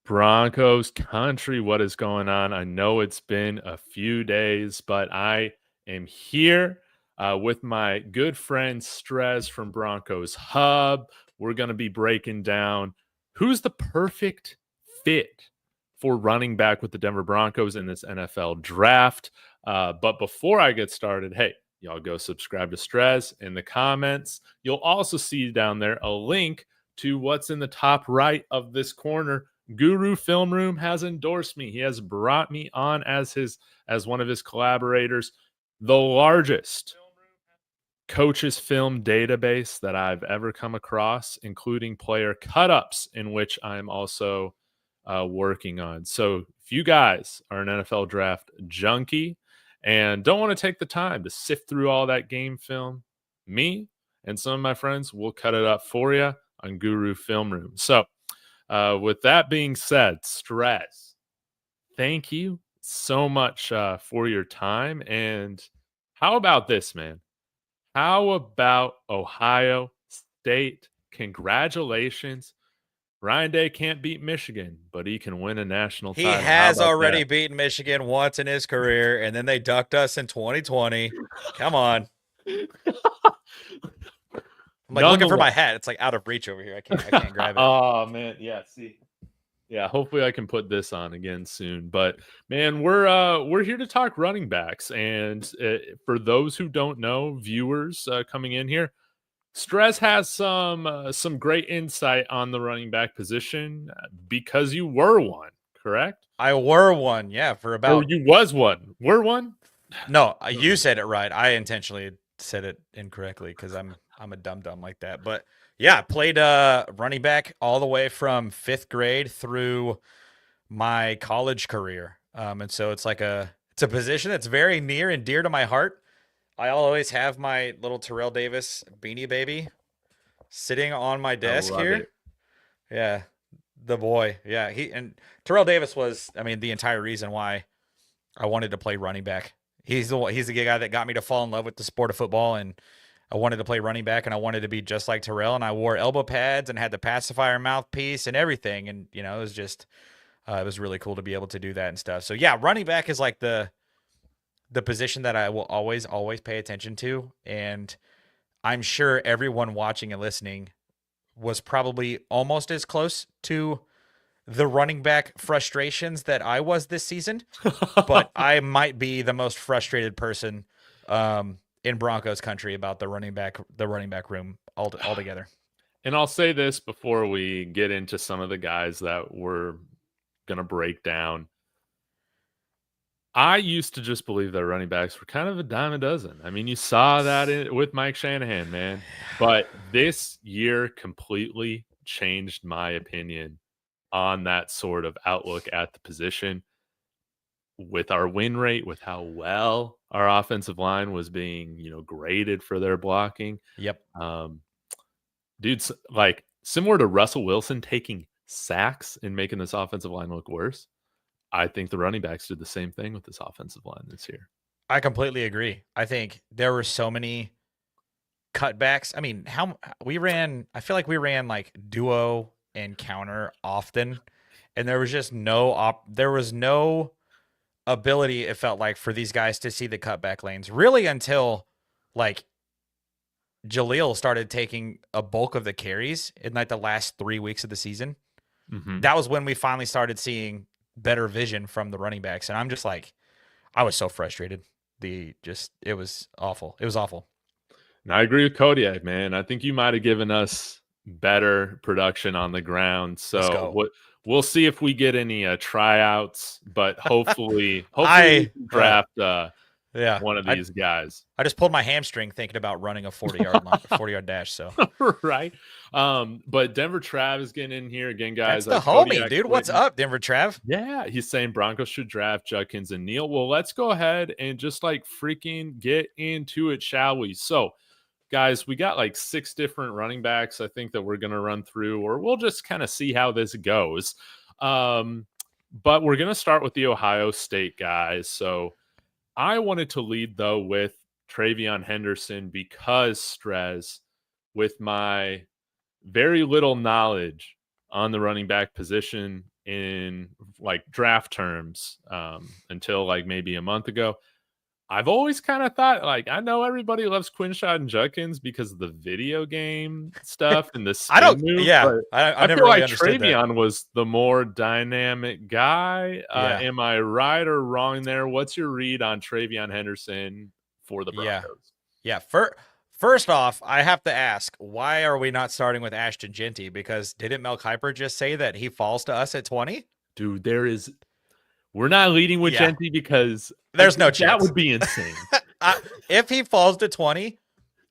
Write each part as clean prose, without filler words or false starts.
Broncos country, what is going on? I know it's been a few days, but I am here with my good friend Strez from Broncos Hub. We're going to be breaking down who's the perfect fit for running back with the Denver Broncos in this NFL draft. But before I get started, hey, y'all go subscribe to Strez in the comments. You'll also see down there a link to what's in the top right of this corner. Guru Film Room has endorsed me. He has brought me on as one of his collaborators. The largest coaches film database that I've ever come across, including player cut-ups, in which I'm also working on. So if you guys are an NFL draft junkie and don't want to take the time to sift through all that game film, me and some of my friends will cut it up for you on Guru Film Room. So with that being said, Stress, thank you so much for your time. And how about this, man? How about Ohio State? Congratulations. Ryan Day can't beat Michigan, but he can win a national title. He has already beaten Michigan once in his career, and then they ducked us in 2020. Come on. I'm like looking for my hat. It's like out of reach over here. I can't grab it. Oh man, yeah. See, yeah. Hopefully, I can put this on again soon. But man, we're here to talk running backs, and for those who don't know, viewers coming in here, Stress has some great insight on the running back position because you were one, correct? I were one, yeah, for about. Or you was one. Were one? No, you said it right. I intentionally said it incorrectly because I'm a dumb like that. But yeah, I played running back all the way from 5th grade through my college career. And so it's a position that's very near and dear to my heart. I always have my little Terrell Davis beanie baby sitting on my desk here. It. Yeah, the boy. Yeah, and Terrell Davis was, the entire reason why I wanted to play running back. He's the guy that got me to fall in love with the sport of football, and I wanted to play running back, and I wanted to be just like Terrell, and I wore elbow pads and had the pacifier mouthpiece and everything, and it was just it was really cool to be able to do that and stuff. So yeah, running back is like the position that I will always pay attention to, and I'm sure everyone watching and listening was probably almost as close to the running back frustrations that I was this season, but I might be the most frustrated person in Broncos country about the running back room altogether. And I'll say this before we get into some of the guys that we're going to break down. I used to just believe that running backs were kind of a dime a dozen. I mean, you saw that with Mike Shanahan, man. But this year completely changed my opinion on that sort of outlook at the position. With our win rate, with how well our offensive line was being, graded for their blocking. Yep. Dude's like similar to Russell Wilson taking sacks and making this offensive line look worse. I think the running backs did the same thing with this offensive line this year. I completely agree. I think there were so many cutbacks. I mean, I feel like we ran like duo and counter often, and there was just no ability, it felt like, for these guys to see the cutback lanes really until like Jaleel started taking a bulk of the carries in like the last 3 weeks of the season. Mm-hmm. That was when we finally started seeing better vision from the running backs. And I'm just like, I was so frustrated. It was awful. It was awful. And I agree with Kodiak, man. I think you might have given us better production on the ground. So we'll see if we get any tryouts, but hopefully we can draft one of these guys. I just pulled my hamstring thinking about running a 40-yard dash. So right. But Denver Trav is getting in here again, guys. That's the homie, dude. What's up, Denver Trav? Yeah, he's saying Broncos should draft Judkins and Neal. Well, let's go ahead and just like freaking get into it, shall we? So, guys, we got like 6 different running backs, I think, that we're going to run through, or we'll just kind of see how this goes. But we're going to start with the Ohio State guys. So I wanted to lead, though, with Treyveon Henderson because, Strez, with my very little knowledge on the running back position, in like draft terms until like maybe a month ago. I've always kind of thought, like, I know everybody loves Quinshon Judkins because of the video game stuff and the I spin don't. move, Yeah, but I I never feel really like understood that. Treveon was the more dynamic guy. Yeah. Am I right or wrong there? What's your read on Treveon Henderson for the Yeah. Broncos? Yeah. First off, I have to ask, why are we not starting with Ashton Jeanty? Because didn't Mel Kiper just say that he falls to us at 20? Dude, we're not leading with Yeah. Genty because There's no that chance. would be insane. If he falls to 20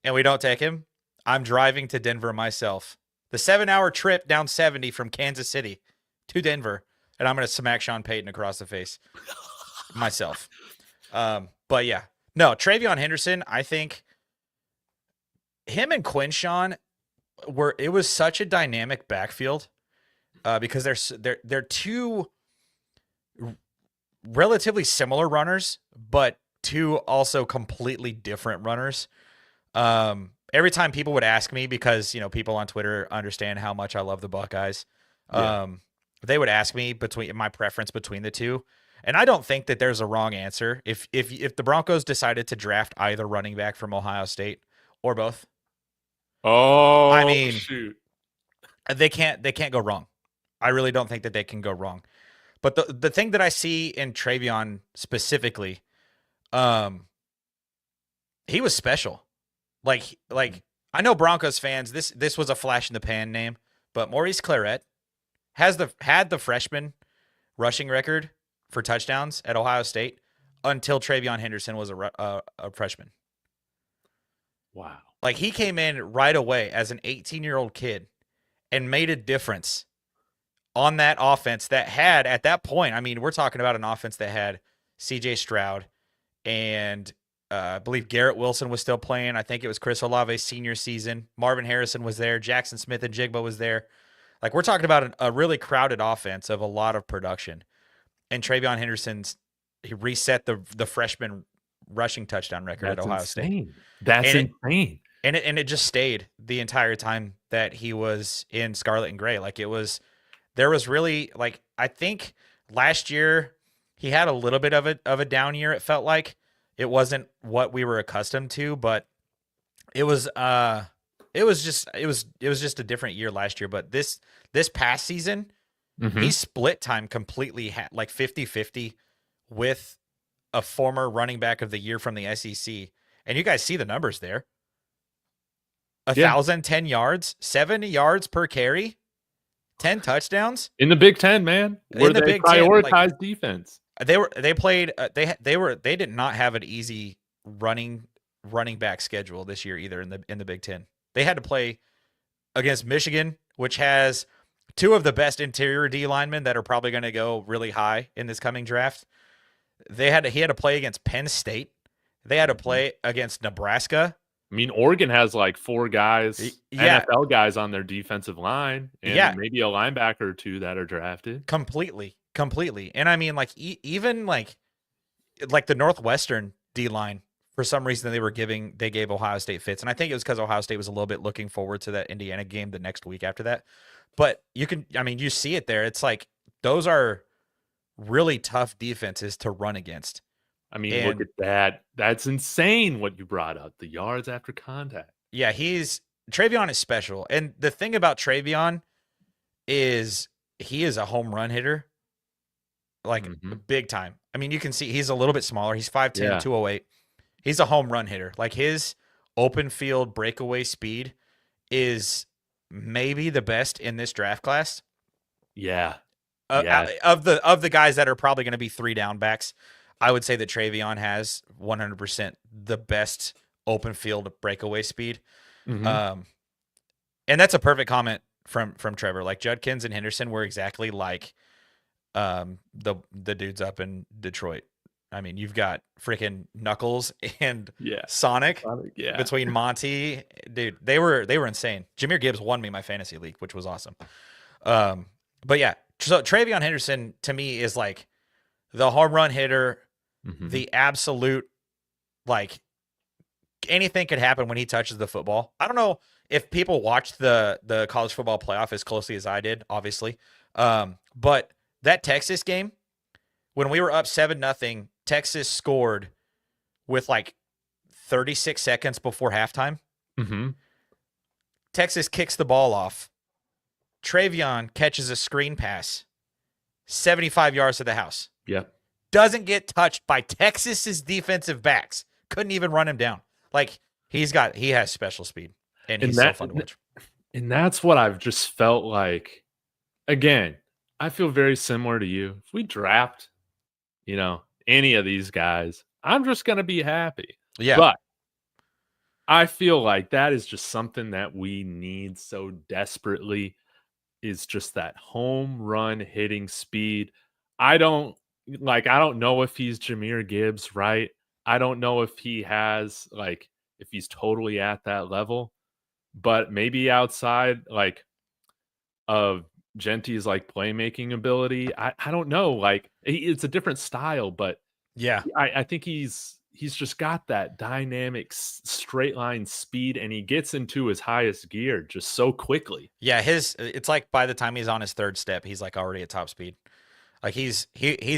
and we don't take him, I'm driving to Denver myself. The 7-hour trip down 70 from Kansas City to Denver, and I'm going to smack Sean Payton across the face myself. But yeah, no, Treveon Henderson, I think him and Quinshon it was such a dynamic backfield because they're two relatively similar runners, but two also completely different runners. Every time people would ask me, because people on Twitter understand how much I love the Buckeyes, they would ask me between my preference between the two, and I don't think that there's a wrong answer. If the Broncos decided to draft either running back from Ohio State or both, I mean, shoot, they can't go wrong. I really don't think that they can go wrong. But the thing that I see in Treveon specifically, he was special. Like I know Broncos fans, this was a flash in the pan name, but Maurice Claret had the freshman rushing record for touchdowns at Ohio State until Treveon Henderson was a freshman. Wow. Like, he came in right away as an 18-year-old kid and made a difference on that offense that had, at that point, I mean, we're talking about an offense that had C.J. Stroud and I believe Garrett Wilson was still playing. I think it was Chris Olave's senior season. Marvin Harrison was there. Jackson Smith and Jigba was there. Like, we're talking about a really crowded offense of a lot of production. And Treveon Henderson's, he reset the freshman rushing touchdown record at Ohio State. That's insane. And it just stayed the entire time that he was in Scarlet and Gray. Like, there was really, like, I think last year he had a little bit of a down year. It felt like it wasn't what we were accustomed to, but it was just a different year last year. But this past season, he split time completely, like 50-50 with a former running back of the year from the SEC. And you guys see the numbers there. 1,010 yards, 70 yards per carry, 10 touchdowns in the Big Ten, man. Where they prioritize defense. They did not have an easy running back schedule this year either in the Big Ten. They had to play against Michigan, which has two of the best interior D linemen that are probably going to go really high in this coming draft. He had to play against Penn State. They had to play against Nebraska. I mean, Oregon has like 4 guys, NFL guys on their defensive line, and maybe a linebacker or 2 that are drafted. Completely. And I mean, like, even like the Northwestern D line, for some reason they gave Ohio State fits, and I think it was because Ohio State was a little bit looking forward to that Indiana game the next week after that. But you see it there. It's like those are really tough defenses to run against. I mean, look at that. That's insane what you brought up. The yards after contact. Yeah, Treveon is special. And the thing about Treveon is he is a home run hitter. Like, big time. I mean, you can see he's a little bit smaller. He's 5'10", 208. He's a home run hitter. Like, his open field breakaway speed is maybe the best in this draft class. Yeah. Of the guys that are probably going to be 3 down backs, I would say that Treveon has 100% the best open field breakaway speed. And that's a perfect comment from Trevor. Like, Judkins and Henderson were exactly like the dudes up in Detroit. I mean, you've got freaking Knuckles and Sonic between Monty. Dude, they were insane. Jahmyr Gibbs won me my fantasy league, which was awesome. But yeah, so Treveon Henderson to me is like the home run hitter, the absolute, like, anything could happen when he touches the football. I don't know if people watched the college football playoff as closely as I did, obviously. But that Texas game, when we were up 7-0, Texas scored with like 36 seconds before halftime. Mm-hmm. Texas kicks the ball off. Treveon catches a screen pass, 75 yards to the house. Yep. Doesn't get touched by Texas's defensive backs. Couldn't even run him down. Like, he has special speed, and he's so fun to watch. And that's what I've just felt like. Again, I feel very similar to you. If we draft, any of these guys, I'm just going to be happy. Yeah. But I feel like that is just something that we need so desperately, is just that home run hitting speed. I don't know if he's Jahmyr Gibbs, right? I don't know if he has, if he's totally at that level, but maybe outside, of Jeanty's, playmaking ability. I don't know. It's a different style, but yeah, I think he's just got that dynamic straight line speed, and he gets into his highest gear just so quickly. Yeah, it's like by the time he's on his third step, he's like already at top speed. Like he's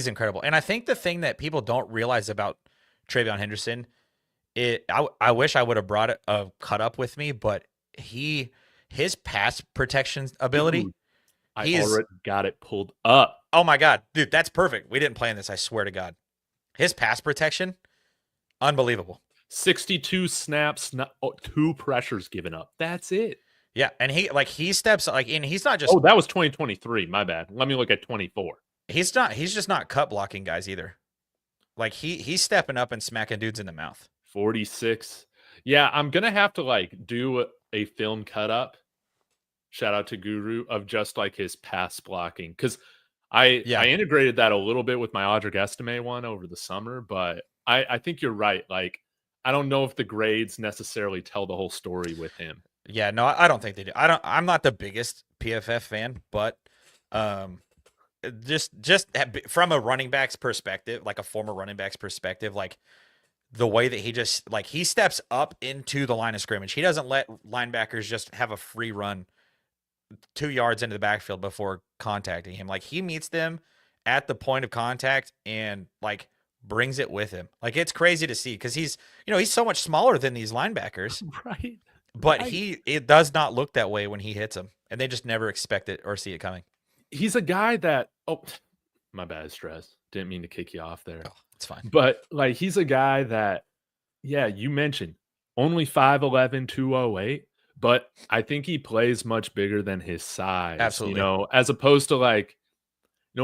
incredible. And I think the thing that people don't realize about Treyveon Henderson, I wish I would have brought a cut up with me, but his pass protection ability. Dude, I already got it pulled up. Oh my God, dude, that's perfect. We didn't plan this, I swear to God. His pass protection, unbelievable. 62 snaps, 2 pressures given up. That's it. Yeah, and he steps and he's not just. Oh, that was 2023. My bad. Let me look at 24. He's just not cut blocking guys either. Like he's stepping up and smacking dudes in the mouth. 46. Yeah, I'm gonna have to do a film cut up. Shout out to Guru, of just his pass blocking, because I integrated that a little bit with my Audric Estime one over the summer, but I think you're right. I don't know if the grades necessarily tell the whole story with him. Yeah, no, I don't think they do. I'm not the biggest PFF fan, but just from a running back's perspective, like a former running back's perspective, the way that he steps up into the line of scrimmage. He doesn't let linebackers just have a free run 2 yards into the backfield before contacting him. He meets them at the point of contact and brings it with him. It's crazy to see, because he's so much smaller than these linebackers. Right. But it does not look that way when he hits them, and they just never expect it or see it coming. He's a guy that, my bad, Stress. Didn't mean to kick you off there. Oh, it's fine. But he's a guy that, yeah, you mentioned only 5'11", 208, but I think he plays much bigger than his size. Absolutely. As opposed to a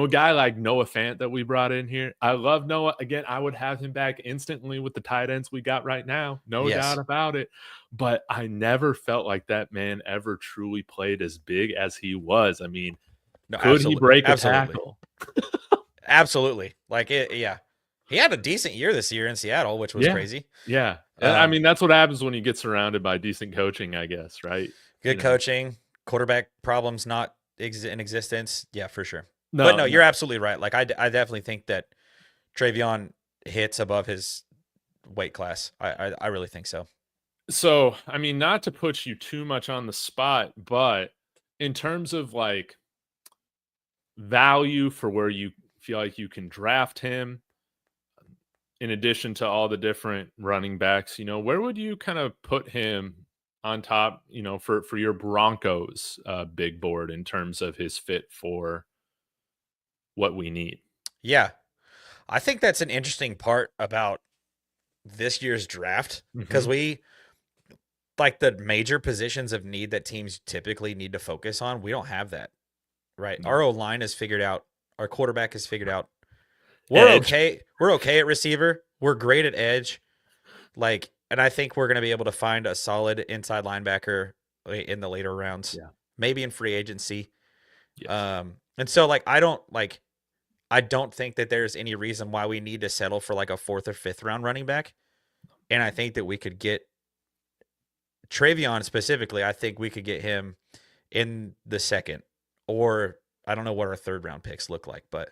guy like Noah Fant that we brought in here. I love Noah. Again, I would have him back instantly with the tight ends we got right now. No doubt about it. But I never felt like that man ever truly played as big as he was. I mean, could he break a tackle? Absolutely. Yeah. He had a decent year this year in Seattle, which was crazy. Yeah. I mean, that's what happens when you get surrounded by decent coaching, I guess, right? Good coaching, quarterback problems not in existence. Yeah, for sure. No, but you're absolutely right. I definitely think that Treveon hits above his weight class. I really think so. So, I mean, not to put you too much on the spot, but in terms of value for where you feel like you can draft him, in addition to all the different running backs, where would you kind of put him on top, for your Broncos big board in terms of his fit for what we need? Yeah. I think that's an interesting part about this year's draft, because we the major positions of need that teams typically need to focus on, we don't have that, right? Our O-line is figured out. Our quarterback is figured out. We're okay. We're okay at receiver. We're great at edge. And I think we're going to be able to find a solid inside linebacker in the later rounds, maybe in free agency. Yes. And so I don't think that there's any reason why we need to settle for a 4th or 5th round running back. And I think that we could get Treveon specifically. I think we could get him in the 2nd, or I don't know what our 3rd round picks look like, but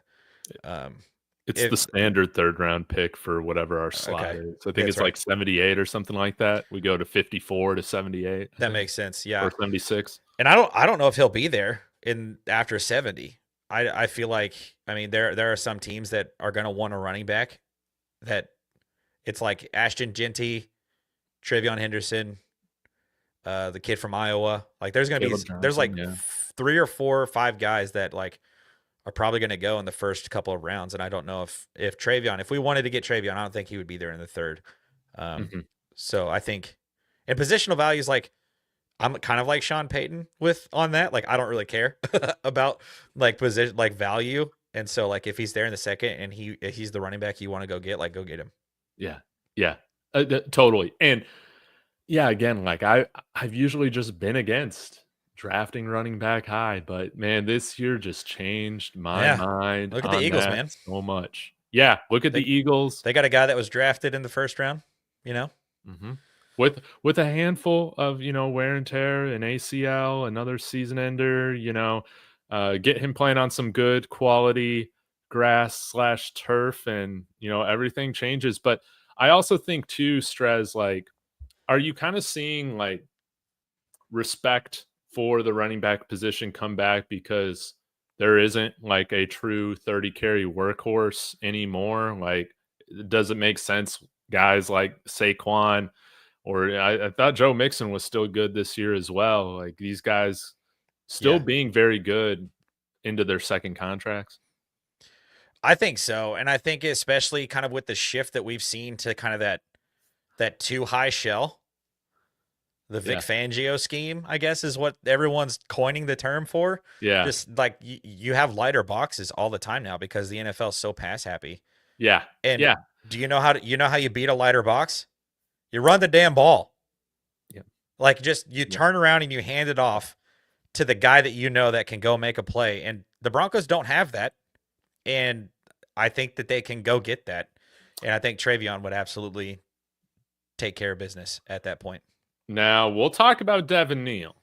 it's the standard 3rd round pick for whatever our slot is. I think it's 78 or something like that. We go to 54 to 78. That makes sense. Yeah. Or 76. And I don't know if he'll be there after 70. I feel like, I mean, there are some teams that are going to want a running back that it's like Ashton Jeanty, Treveon Henderson, the kid from Iowa. Like Kaleb there's like Johnson, yeah. 3 or 4 or 5 guys that like are probably going to go in the first couple of rounds. And I don't know if Treveon, if we wanted to get Treveon, I don't think he would be there in the third. Um, Mhm. so I think in positional values, like I'm kind of like Sean Payton with on that. Like I don't really care about like position, like value. And so like if he's there in the second and if he's the running back you want to go get, like go get him. Yeah. Yeah. Totally. And yeah, again, like I've usually just been against drafting running back high, but man, this year just changed my Yeah. mind Look at the on Eagles, that man. so much. Yeah, look at They the Eagles. they got a guy that was drafted in the first round, you know? Mhm. With a handful of, wear and tear, an ACL, another season ender, get him playing on some good quality grass/turf and, everything changes. But I also think too, Strez, like, are you kind of seeing like respect for the running back position come back because there isn't like a true 30 carry workhorse anymore? Like, does it make sense guys like Saquon or I thought Joe Mixon was still good this year as well. Like these guys still Yeah. being very good into their second contracts. I think so. And I think especially kind of with the shift that we've seen to kind of that too high shell, the Vic Yeah. Fangio scheme, I guess is what everyone's coining the term for. Yeah. Just like you have lighter boxes all the time now because the NFL is so pass happy. Yeah. And Yeah. do you know how you beat a lighter box? You run the damn ball. Yeah. Like just you Yeah. turn around and you hand it off to the guy that you know that can go make a play. And the Broncos don't have that. And I think that they can go get that. And I think Treveon would absolutely take care of business at that point. Now we'll talk about Devin Neal.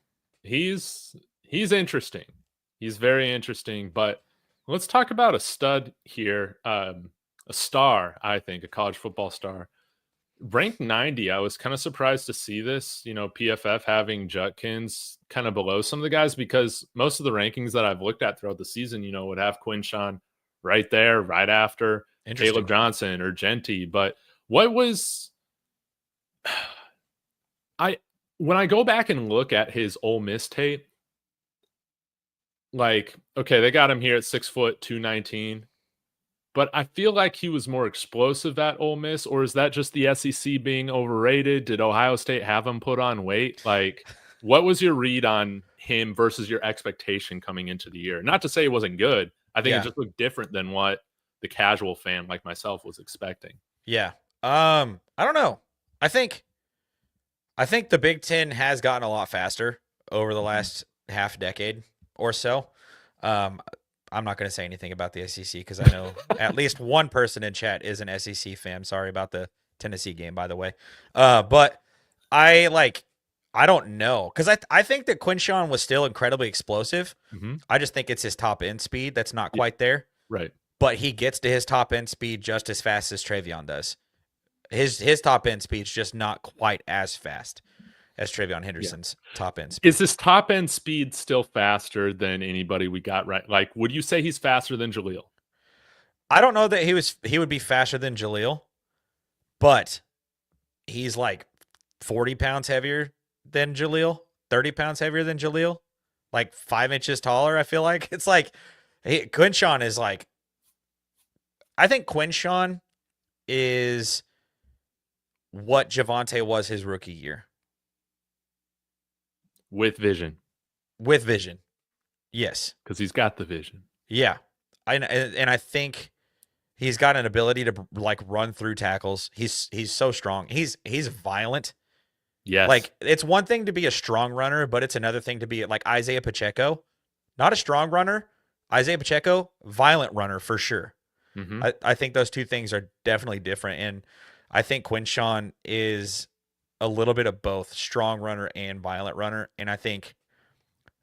He's interesting. He's very interesting, but let's talk about a stud here. A star, I think, a college football star. Ranked 90. I was kind of surprised to see this, PFF having Judkins kind of below some of the guys because most of the rankings that I've looked at throughout the season, would have Quinshon right there, right after Interesting. Kaleb Johnson or Jeanty. But what was I when I go back and look at his Ole Miss tape, like, okay, they got him here at 6 foot 219. But I feel like he was more explosive at Ole Miss, or is that just the SEC being overrated? Did Ohio State have him put on weight? Like, what was your read on him versus your expectation coming into the year? Not to say it wasn't good. I think it Yeah. just looked different than what the casual fan like myself was expecting. Yeah. I don't know. I think the Big Ten has gotten a lot faster over the Mhm. last half decade or so. Um, I'm not going to say anything about the SEC because I know at least one person in chat is an SEC fan. Sorry about the Tennessee game, by the way. But I don't know because I think that Quinshon was still incredibly explosive. Mhm. I just think it's his top end speed that's not Yeah, quite there, right. but he gets to his top end speed just as fast as Treveon does. His top end speed's just not quite as fast as Treveon Yeah. Henderson's top end Is speed. his top end speed still faster than anybody we got right? Like, would you say he's faster than Jaleel? I don't know that he would be faster than Jaleel, but he's like 40 pounds heavier than Jaleel, 30 pounds heavier than Jaleel, like 5 inches taller. I feel like it's like Quinshon is like, I think Quinshon is what Javonte was his rookie year With vision, with vision. Yes. because he's got the vision. Yeah. And I think he's got an ability to like run through tackles. He's so strong. He's violent. Yes. Like it's one thing to be a strong runner, but it's another thing to be like Isaiah Pacheco, not a strong runner. Isaiah Pacheco, violent runner for sure. Mhm. I think those two things are definitely different. And I think Quinshon is a little bit of both strong runner and violent runner. And I think,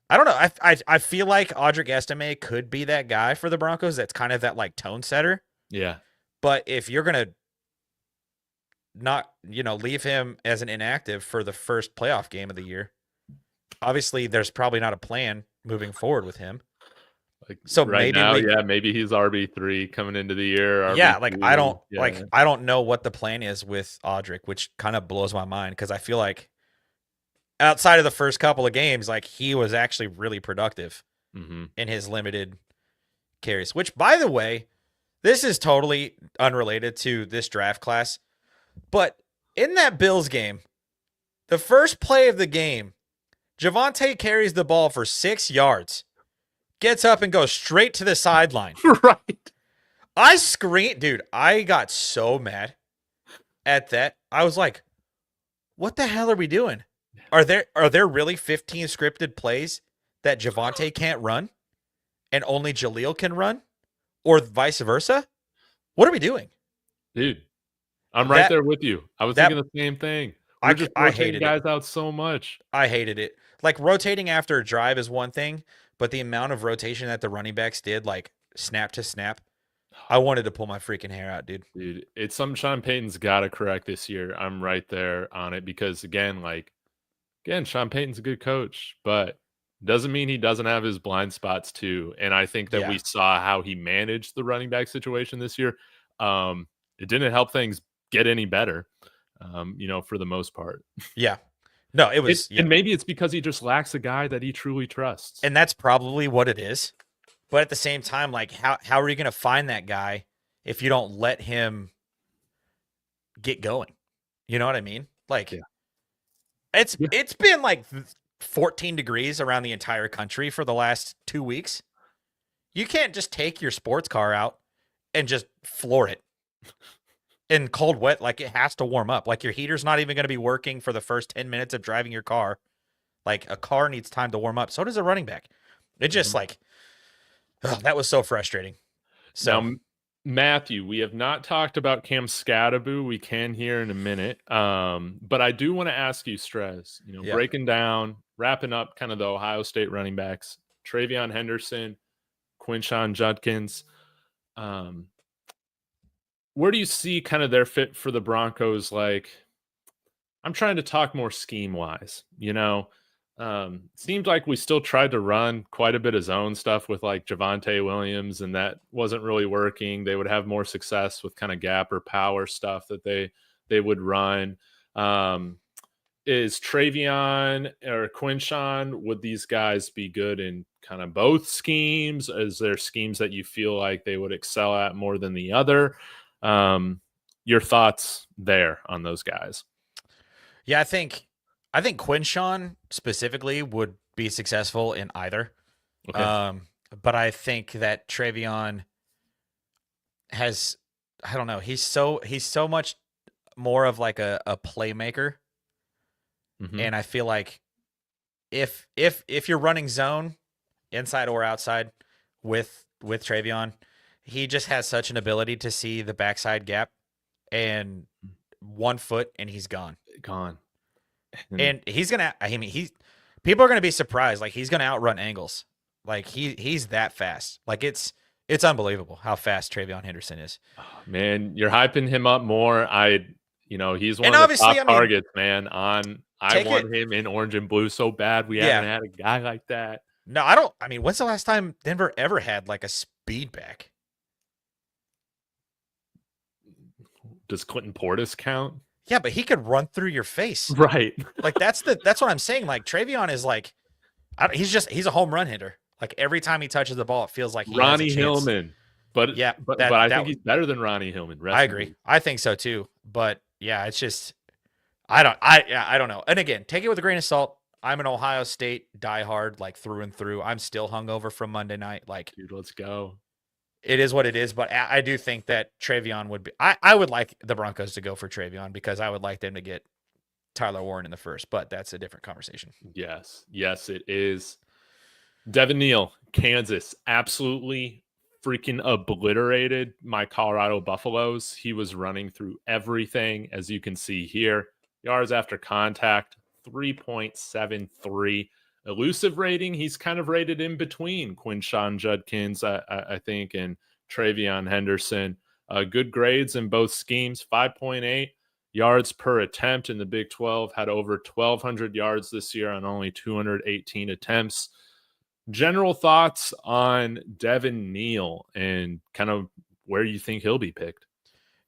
I don't know. I feel like Audric Estime could be that guy for the Broncos. That's kind of that like tone setter. Yeah. But if you're going to not, leave him as an inactive for the first playoff game of the year, obviously there's probably not a plan moving forward with him. Like So right maybe now, yeah, maybe he's RB3 coming into the year. yeah, like I RB2, don't yeah. I don't know what the plan is with Audric, which kind of blows my mind because I feel like outside of the first couple of games, like he was actually really productive Mm-hmm. in his limited carries. Which, by the way, this is totally unrelated to this draft class, but in that Bills game, the first play of the game, Javonte carries the ball for 6 yards, gets up and goes straight to the sideline. Right. I screamed, dude. I got so mad at that. I was like, what the hell are we doing? Are there really 15 scripted plays that Javonte can't run and only Jaleel can run? Or vice versa? What are we doing? Dude, I'm right That there with you. I was thinking that the same thing. We're just I rotating hated it. guys out so much. I hated it. Like rotating after a drive is one thing, but the amount of rotation that the running backs did, like snap to snap, I wanted to pull my freaking hair out, dude. Dude, it's something Sean Payton's got to correct this year. I'm right there on it because again, Sean Payton's a good coach, but doesn't mean he doesn't have his blind spots too. And I think that Yeah. we saw how he managed the running back situation this year. It didn't help things get any better, for the most part. Yeah. No, it was And maybe it's because he just lacks a guy that he truly trusts. and that's probably what it is. But at the same time, like how are you going to find that guy if you don't let him get going? You know what I mean? Like Yeah. it's been like 14 degrees around the entire country for the last 2 weeks. You can't just take your sports car out and just floor it in cold wet. Like it has to warm up. Like your heater's not even going to be working for the first 10 minutes of driving your car. Like a car needs time to warm up. So does a running back. It just that was so frustrating. So Now, Matthew, we have not talked about Cam Skattebo. We can here in a minute. But I do want to ask you, Strez, Yeah. breaking down, wrapping up kind of the Ohio State running backs, Treveon Henderson, Quinshon Judkins. Where do you see kind of their fit for the Broncos? Like, I'm trying to talk more scheme wise, seemed like we still tried to run quite a bit of zone stuff with like Javonte Williams, and that wasn't really working. They would have more success with kind of gap or power stuff that they would run. Is Treveon or Quinshon, would these guys be good in kind of both schemes? Is there schemes that you feel like they would excel at more than the other? Your thoughts there on those guys? Yeah, I think Quinshon specifically would be successful in either. Okay. But I think that Treveon has, I don't know, he's so much more of like a playmaker. Mm-hmm. And I feel like if you're running zone inside or outside with Treveon, he just has such an ability to see the backside gap and 1 foot and he's gone. And he's gonna. I mean, people are gonna be surprised. Like he's gonna outrun angles. Like he's that fast. Like it's unbelievable how fast Treveon Henderson is. Oh, man, you're hyping him up more. He's one of the top targets, man. I want him in orange and blue so bad. We haven't had a guy like that. No, I don't. I mean, when's the last time Denver ever had like a speed back? Does Clinton Portis count? Yeah, but he could run through your face. Right. Like that's what I'm saying. Like Treveon is like, he's a home run hitter. Like every time he touches the ball, it feels like he Ronnie has a chance. Hillman. But yeah, but I think he's better than Ronnie Hillman. I agree. I think so too. But yeah, it's just I don't know. And again, take it with a grain of salt. I'm an Ohio State diehard, like through and through. I'm still hungover from Monday night. Like, dude, let's go. It is what it is, but I do think that Treveon would be. I would like the Broncos to go for Treveon because I would like them to get Tyler Warren in the first, but that's a different conversation. Yes, it is. Devin Neal, Kansas, absolutely freaking obliterated my Colorado Buffaloes. He was running through everything, as you can see here. Yards after contact, 3.73. Elusive rating, he's kind of rated in between Quinshon Judkins, I think, and Treveon Henderson. Good grades in both schemes, 5.8 yards per attempt in the Big 12. Had over 1,200 yards this year on only 218 attempts. General thoughts on Devin Neal and kind of where you think he'll be picked.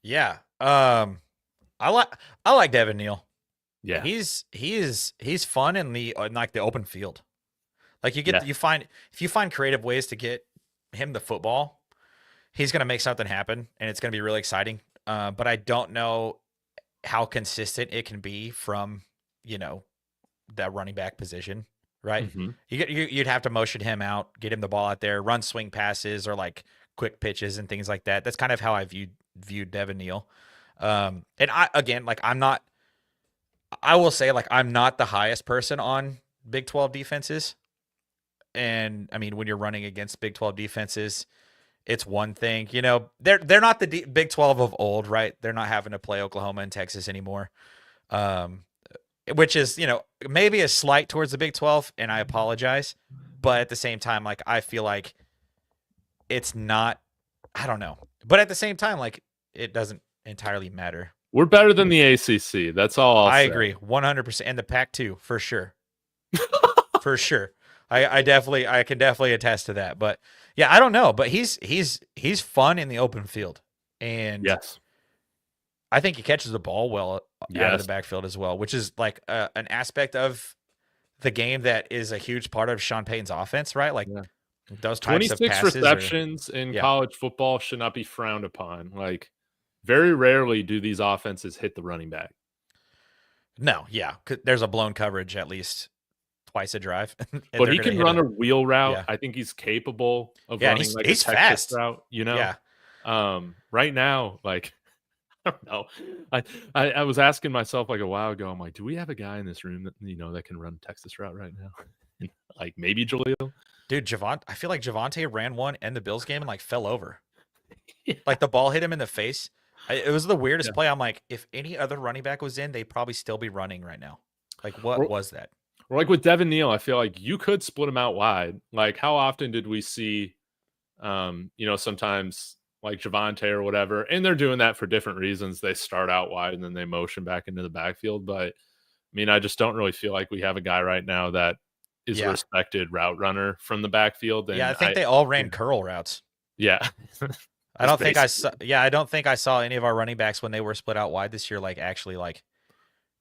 Yeah. I like Devin Neal. Yeah. He's fun in like the open field. Like if you find creative ways to get him the football, he's going to make something happen, and it's going to be really exciting. But I don't know how consistent it can be from, that running back position, right? Mm-hmm. You'd have to motion him out, get him the ball out there, run swing passes or like quick pitches and things like that. That's kind of how I viewed Devin Neal. And I will say, like, I'm not the highest person on Big 12 defenses. And I mean, when you're running against Big 12 defenses, it's one thing. They're not the Big 12 of old, right? They're not having to play Oklahoma and Texas anymore, which is, maybe a slight towards the Big 12, and I apologize. But at the same time, like, I feel like it's not, I don't know. But at the same time, like, it doesn't entirely matter. We're better than the ACC. That's all I agree 100%. And the Pac-2 for sure. For sure. I can definitely attest to that. But yeah, I don't know, but he's fun in the open field. And yes, I think he catches the ball well out of the backfield as well, which is like an aspect of the game that is a huge part of Sean Payton's offense, right? Like those types of passes. 26 receptions in college football should not be frowned upon. Like, very rarely do these offenses hit the running back. No, yeah. There's a blown coverage at least twice a drive. But he can run a wheel route. Yeah. I think he's capable of running like he's a Texas fast route, right now, like, I don't know. I was asking myself like a while ago, I'm like, do we have a guy in this room that that can run Texas route right now? Like maybe Jaleel? Dude, I feel like Javonte ran one in the Bills game and like fell over. Like the ball hit him in the face. It was the weirdest play. I'm like, if any other running back was in, they'd probably still be running right now. Like, what was that? Or like with Devin Neal, I feel like you could split him out wide. Like, how often did we see, sometimes like Javonte or whatever, and they're doing that for different reasons. They start out wide and then they motion back into the backfield. But I mean, I just don't really feel like we have a guy right now that is a respected route runner from the backfield. And I think they all ran curl routes. Yeah. I don't think I saw any of our running backs when they were split out wide this year, like actually like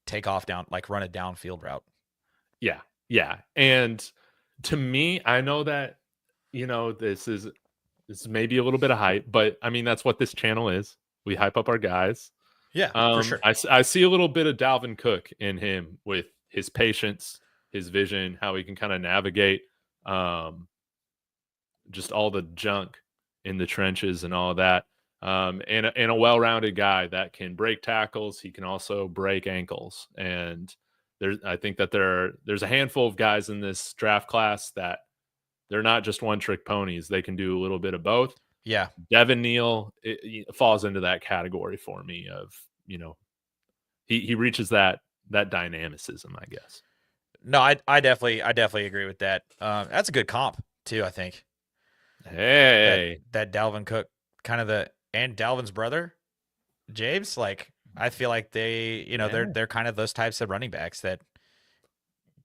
take off down, like run a downfield route. Yeah. Yeah. And to me, I know that, this is maybe a little bit of hype, but I mean, that's what this channel is. We hype up our guys. Yeah, for sure. I see a little bit of Dalvin Cook in him with his patience, his vision, how he can kind of navigate just all the junk in the trenches and all of that. And a well-rounded guy that can break tackles. He can also break ankles. And I think that there's a handful of guys in this draft class that they're not just one-trick ponies. They can do a little bit of both. Yeah. Devin Neal it falls into that category for me of, he reaches that dynamicism, I guess. No, I definitely agree with that. That's a good comp too, I think. Hey, that Dalvin Cook and Dalvin's brother, James, like, I feel like they, they're kind of those types of running backs that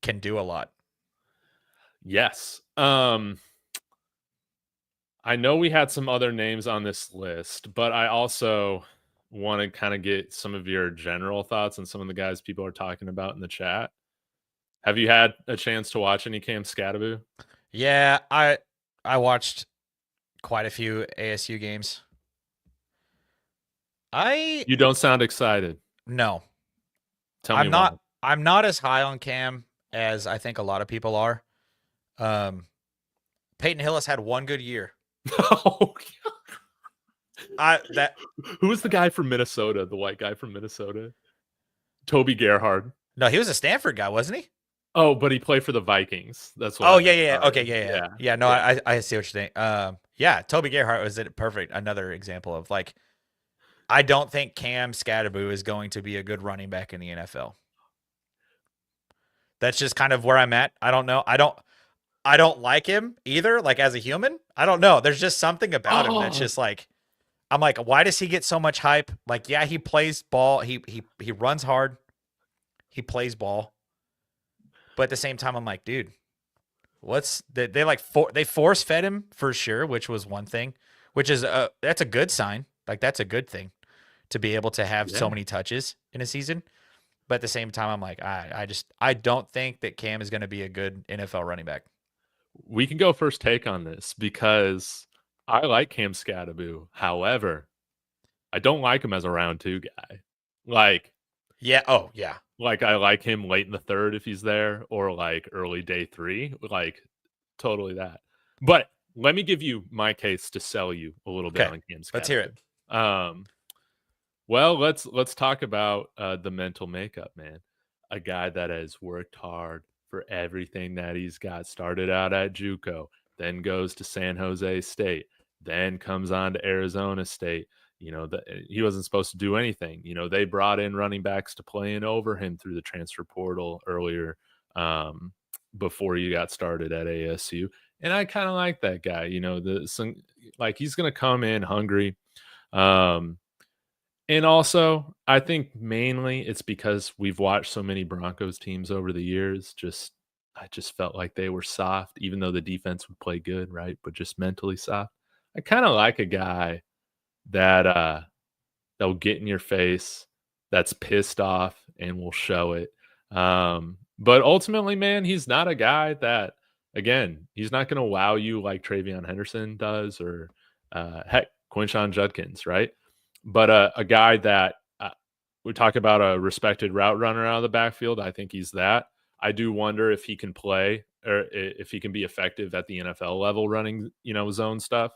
can do a lot. Yes. I know we had some other names on this list, but I also want to kind of get some of your general thoughts on some of the guys people are talking about in the chat. Have you had a chance to watch any Cam Skattebo? Yeah, I watched quite a few ASU games. You don't sound excited. No. Tell me why. I'm not as high on Cam as I think a lot of people are. Peyton Hillis had one good year. Oh, God. Who was the guy from Minnesota? The white guy from Minnesota? Toby Gerhard. No, he was a Stanford guy, wasn't he? Oh, but he played for the Vikings. That's what. Oh, yeah. Okay, yeah. No, I see what you're saying. Yeah, Toby Gerhard was perfect. Another example of, like, I don't think Cam Skattebo is going to be a good running back in the NFL. That's just kind of where I'm at. I don't know. I don't like him either, like, as a human. I don't know. There's just something about him that's just like, I'm like, why does he get so much hype? Like, yeah, he plays ball. He runs hard. He plays ball. But at the same time, I'm like, dude, they force fed him for sure, which was one thing, which is that's a good sign. Like that's a good thing to be able to have so Yeah. many touches in a season. But at the same time, I'm like, I don't think that Cam is going to be a good NFL running back. We can go first take on this because I like Cam Skattebo. However, I don't like him as a round 2 guy. Like, Yeah. Oh, yeah. like I like him late in the 3rd if he's there, or like early day 3, like totally that. But let me give you my case to sell you a little bit Okay. on Cam Skattebo. Let's hear it. Well, let's talk about the mental makeup, man. A guy that has worked hard for everything that he's got. Started out at JUCO, then goes to San Jose State, then comes on to Arizona State. You know, he wasn't supposed to do anything. You know, they brought in running backs to play in over him through the transfer portal earlier, before he got started at ASU. And I kind of like that guy. You know, like he's going to come in hungry. And also, I think mainly it's because we've watched so many Broncos teams over the years. I just felt like they were soft, even though the defense would play good, right? But just mentally soft. I kind of like a guy that that'll get in your face, that's pissed off, and will show it. But ultimately, man, he's not a guy that, again, he's not going to wow you like Treveon Henderson does, or heck, Quinshon Judkins, right? But a guy that we talk about, a respected route runner out of the backfield. I think he's that. I do wonder if he can play, or if he can be effective at the NFL level running, zone stuff.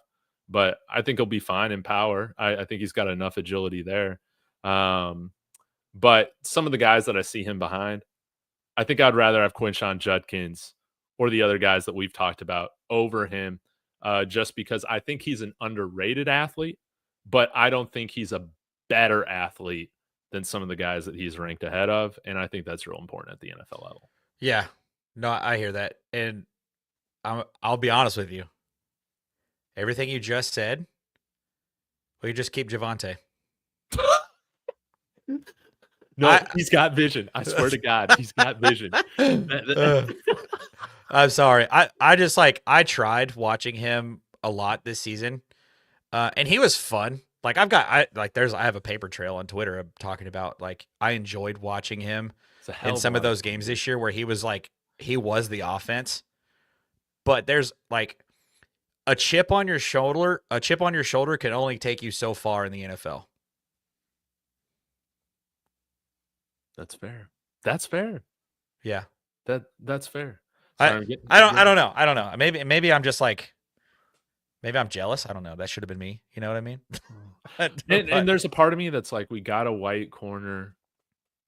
But I think he'll be fine in power. I think he's got enough agility there. But some of the guys that I see him behind, I think I'd rather have Quinshon Judkins or the other guys that we've talked about over him, just because I think he's an underrated athlete, but I don't think he's a better athlete than some of the guys that he's ranked ahead of. And I think that's real important at the NFL level. Yeah. No, I hear that. And I'll be honest with you. Everything you just said, we just keep Javonte. No, he's got vision. I swear to God, he's got vision. I'm sorry. I just I tried watching him a lot this season. And he was fun. Like I have a paper trail on Twitter of talking about I enjoyed watching him in some of those games this year where he was the offense. But there's a chip on your shoulder can only take you so far in the NFL. That's fair. That's fair. Yeah. That's fair. I don't know. Maybe I'm just maybe I'm jealous. I don't know. That should have been me. You know what I mean? and there's a part of me that's we got a white corner.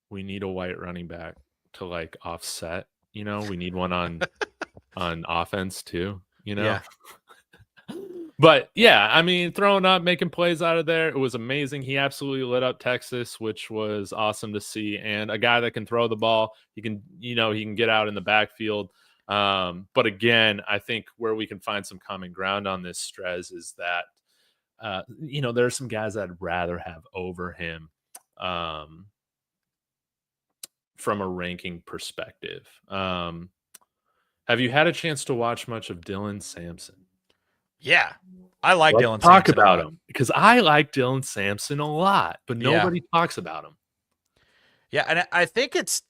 We need a white running back to offset. We need one on offense too. Yeah. But yeah, I mean, throwing up, making plays out of there, it was amazing. He absolutely lit up Texas, which was awesome to see. And a guy that can throw the ball, he can get out in the backfield. But again, I think where we can find some common ground on this, Strez, is that there are some guys I'd rather have over him, from a ranking perspective. Have you had a chance to watch much of Dylan Sampson? Yeah, I like Dylan Sampson. Talk about him, because I like Dylan Sampson a lot, but nobody talks about him. Yeah, and I think it's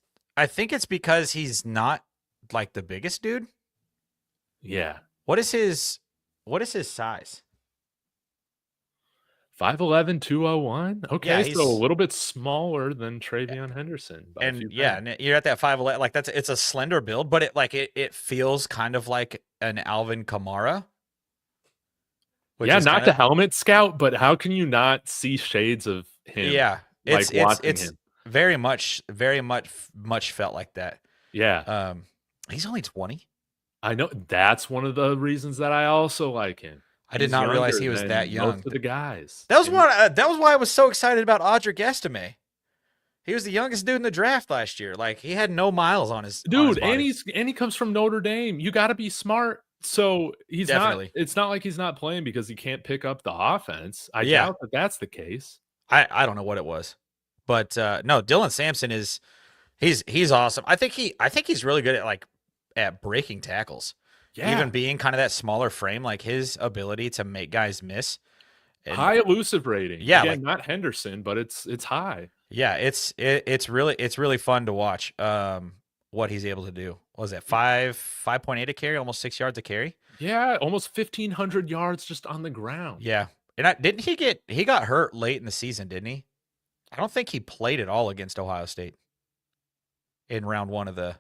because he's not the biggest dude. Yeah. What is his size? 5'11", 201. Okay, yeah, so a little bit smaller than Treyveon Henderson. And you're at that 5'11". It's a slender build, but it feels kind of like an Alvin Kamara. Yeah, not the helmet scout, but how can you not see shades of him? Yeah, it's him? very much felt like that. Yeah. He's only 20. I know. That's one of the reasons that I also like him. I did not realize he was that young. Most of the guys. That was why I was so excited about Audric Estime. He was the youngest dude in the draft last year. He had no miles on his dude, on his body. And he comes from Notre Dame. You got to be smart. So he's Definitely. not. It's not like he's not playing because he can't pick up the offense. I doubt that that's the case. I don't know what it was, but no, Dylan Sampson he's awesome. I think he's really good at breaking tackles. Yeah, even being kind of that smaller frame, like his ability to make guys miss. And high elusive rating. yeah, Again, like not Henderson, but it's high. yeah, it's really fun to watch. What he's able to do. What was that 5.8 a carry, almost 6 yards a carry? Yeah, almost 1,500 yards just on the ground. Yeah, and didn't he got hurt late in the season, didn't he? I don't think he played at all against Ohio State in round one of the.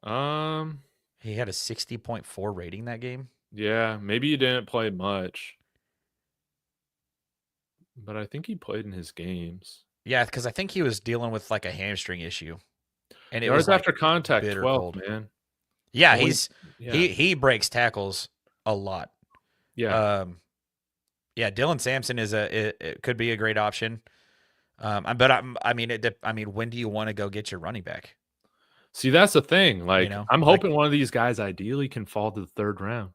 Um, He had a 60.4 rating that game. yeah, maybe he didn't play much, but I think he played in his games. Yeah, because I think he was dealing with like a hamstring issue, and it was Yards like after contact, bitter 12, cold. man. Yeah, Only- yeah, he breaks tackles a lot. yeah. Yeah, Dylan Sampson it could be a great option. But I mean, when do you want to go get your running back? See, that's the thing. Like, know, I'm like- hoping one of these guys ideally can fall to the third round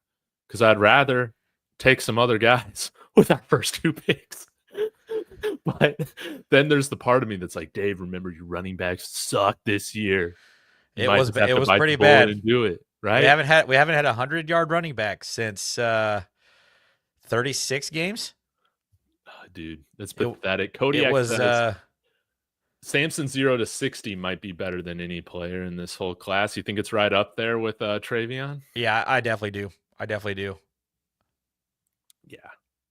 because I'd rather take some other guys with our first 2 picks. But then there's the part of me that's like, Dave, remember your running backs suck this year. You It might was just have it to was bite the pretty bullet bad. and do it, right? We haven't had a 100-yard running back since 36 games. Oh, dude, that's pathetic. Cody It was says Sampson 0 to 60 might be better than any player in this whole class. You think it's right up there with Treveon? yeah, I definitely do. Yeah.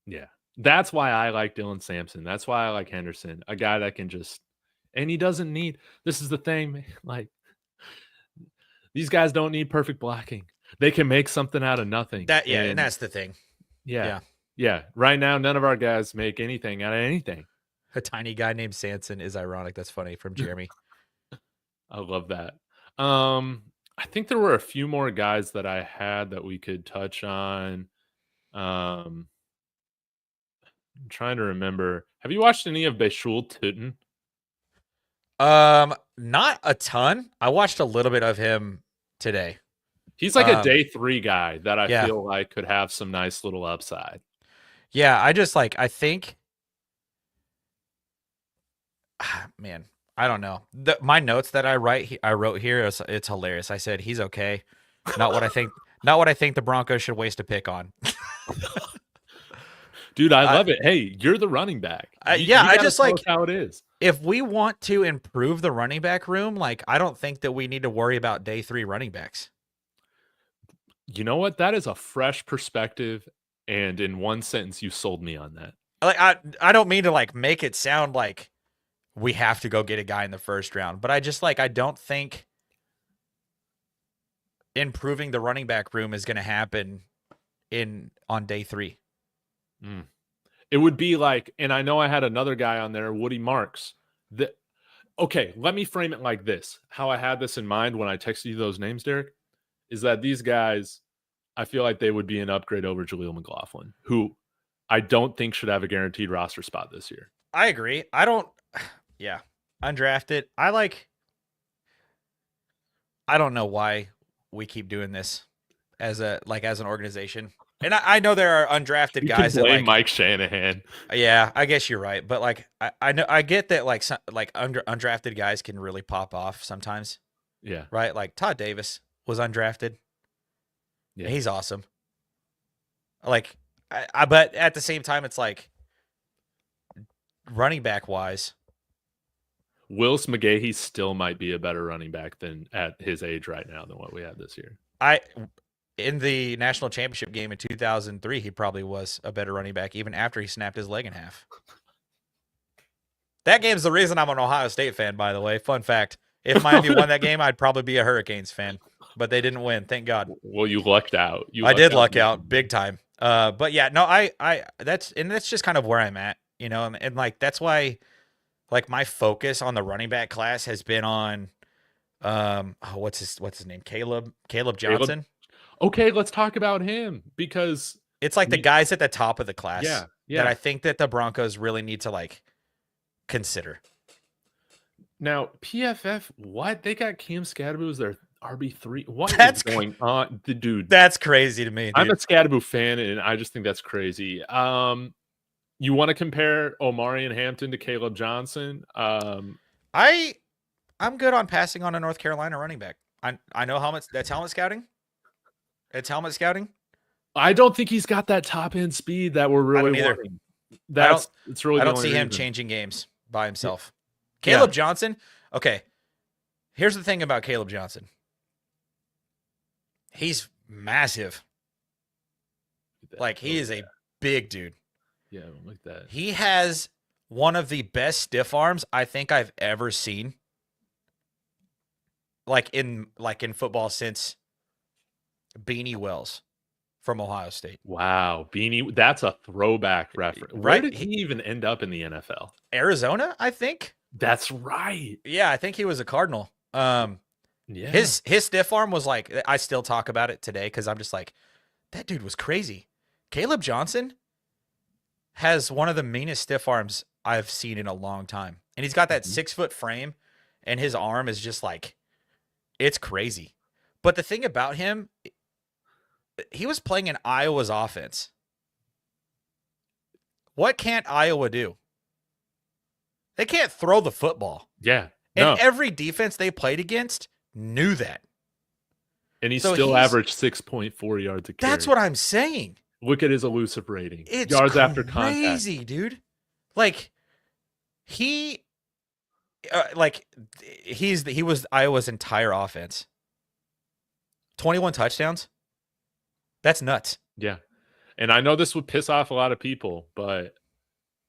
Yeah. That's why I like Dylan Sampson. That's why I like Henderson. A guy that can just, and he doesn't need, this is the thing, man, like, these guys don't need perfect blocking. They can make something out of nothing. And that's the thing. Yeah. Yeah. Right now, none of our guys make anything out of anything. A tiny guy named Sanson is ironic. That's funny from Jeremy. I love that. I think there were a few more guys that I had that we could touch on. I'm trying to remember. Have you watched any of Bhayshul Tuten? Not a ton. I watched a little bit of him today. He's like a day 3 guy that I feel like could have some nice little upside. Yeah, I think, man, I don't know. My notes that I wrote here, it's hilarious. I said he's okay. Not what I think. Not what I think the Broncos should waste a pick on. Dude, I love it. Hey, you're the running back. You I gotta just tell like us how it is. If we want to improve the running back room, like I don't think that we need to worry about day 3 running backs. You know what? That is a fresh perspective, and in one sentence, you sold me on that. Like I don't mean to like make it sound like we have to go get a guy in the first round, but I just like I don't think improving the running back room is going to happen on day 3. It would be like, and I know I had another guy on there, Woody Marks. Okay, let me frame it like this. How I had this in mind when I texted you those names, Derek, is that these guys, I feel like they would be an upgrade over Jaleel McLaughlin, who I don't think should have a guaranteed roster spot this year. I agree. Yeah, undrafted. I don't know why we keep doing this as an organization. And I know there are undrafted guys that like Mike Shanahan. Yeah, I guess you're right, but like I know I get that like undrafted guys can really pop off sometimes. Yeah. Right? Like Todd Davis was undrafted. Yeah. He's awesome. Like but at the same time it's like running back wise, Willis McGahee still might be a better running back than at his age right now than what we had this year. In the national championship game in 2003, he probably was a better running back even after he snapped his leg in half. That game's the reason I'm an Ohio State fan, by the way. Fun fact. If Miami won that game, I'd probably be a Hurricanes fan, but they didn't win. Thank God. Well, you lucked out. I did luck out big time. But yeah, no, that's just kind of where I'm at, you know, and like, that's why like my focus on the running back class has been on, what's his name? Kaleb Johnson. Okay, let's talk about him because it's like the guys at the top of the class that I think that the Broncos really need to like consider. Now, PFF, what? They got Cam Skattebo as their RB3. What is going on? Dude, that's crazy to me, dude. I'm a Skattebo fan, and I just think that's crazy. You want to compare Omari and Hampton to Kaleb Johnson? I'm good on passing on a North Carolina running back. I know that's helmet scouting. It's helmet scouting. I don't think he's got that top end speed that we're really wanting. It's really I the don't only see him reason. changing games by himself. Yeah. Kaleb Johnson. Okay. Here's the thing about Kaleb Johnson. He's massive. Like, he is a big dude. Yeah, like that. He has one of the best stiff arms I think I've ever seen. Like in football since Beanie Wells from Ohio State. Wow, Beanie, that's a throwback reference. Where Right? did he even end up in the NFL? Arizona, I think. That's right. Yeah, I think he was a Cardinal. Yeah. His stiff arm was like, I still talk about it today because I'm just like, that dude was crazy. Kaleb Johnson has one of the meanest stiff arms I've seen in a long time. And he's got that 6-foot frame, and his arm is just like, it's crazy. But the thing about him, he was playing in Iowa's offense. What can't Iowa do? They can't throw the football. Yeah. And every defense they played against knew that. And he still averaged 6.4 yards a carry. That's what I'm saying. Look at his elusive rating. It's yards after contact. Crazy, dude. Like, he was Iowa's entire offense. 21 touchdowns. That's nuts. Yeah. And I know this would piss off a lot of people, but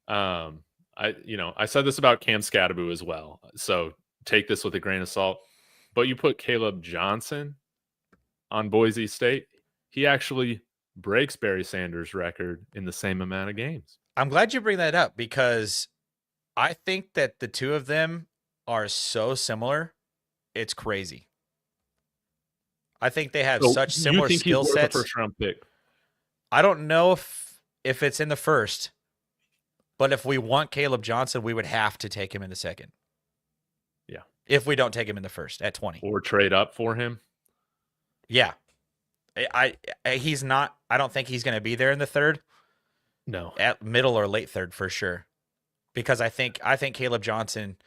I said this about Cam Skattebo as well. So take this with a grain of salt. But you put Kaleb Johnson on Boise State, he actually breaks Barry Sanders' record in the same amount of games. I'm glad you bring that up because I think that the two of them are so similar. It's crazy. I think they have such similar skill sets. First round pick. I don't know if it's in the first, but if we want Kaleb Johnson, we would have to take him in the second. Yeah. If we don't take him in the first at 20. Or trade up for him. Yeah. He's not, I don't think he's going to be there in the third. No. At middle or late third for sure. Because I think Kaleb Johnson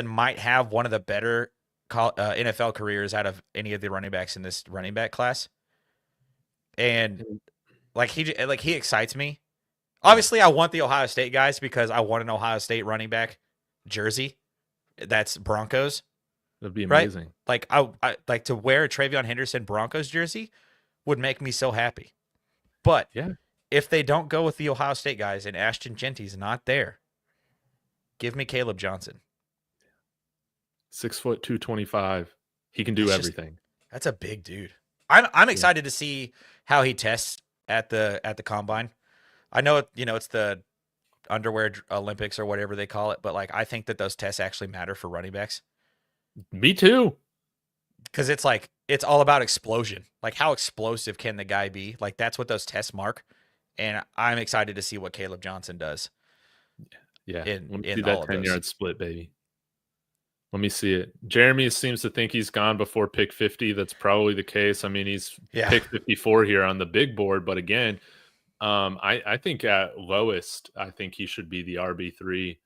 might have one of the better NFL careers out of any of the running backs in this running back class. And he excites me. Obviously, I want the Ohio State guys because I want an Ohio State running back jersey. That's Broncos. That'd be amazing. Right? Like I like to wear a Treveon Henderson Broncos jersey would make me so happy. But yeah, if they don't go with the Ohio State guys and Ashton Jeanty's not there, give me Kaleb Johnson. 6 foot 225. He can do everything. That's a big dude. I'm excited to see how he tests at the combine. I know it's the underwear Olympics or whatever they call it, but like I think that those tests actually matter for running backs. Me too. Because it's all about explosion. Like how explosive can the guy be? Like that's what those tests mark. And I'm excited to see what Kaleb Johnson does. Yeah. Let me see that 10-yard split, baby. Let me see it. Jeremy seems to think he's gone before pick 50. That's probably the case. I mean, he's pick 54 here on the big board. But again, I think at lowest, I think he should be the RB3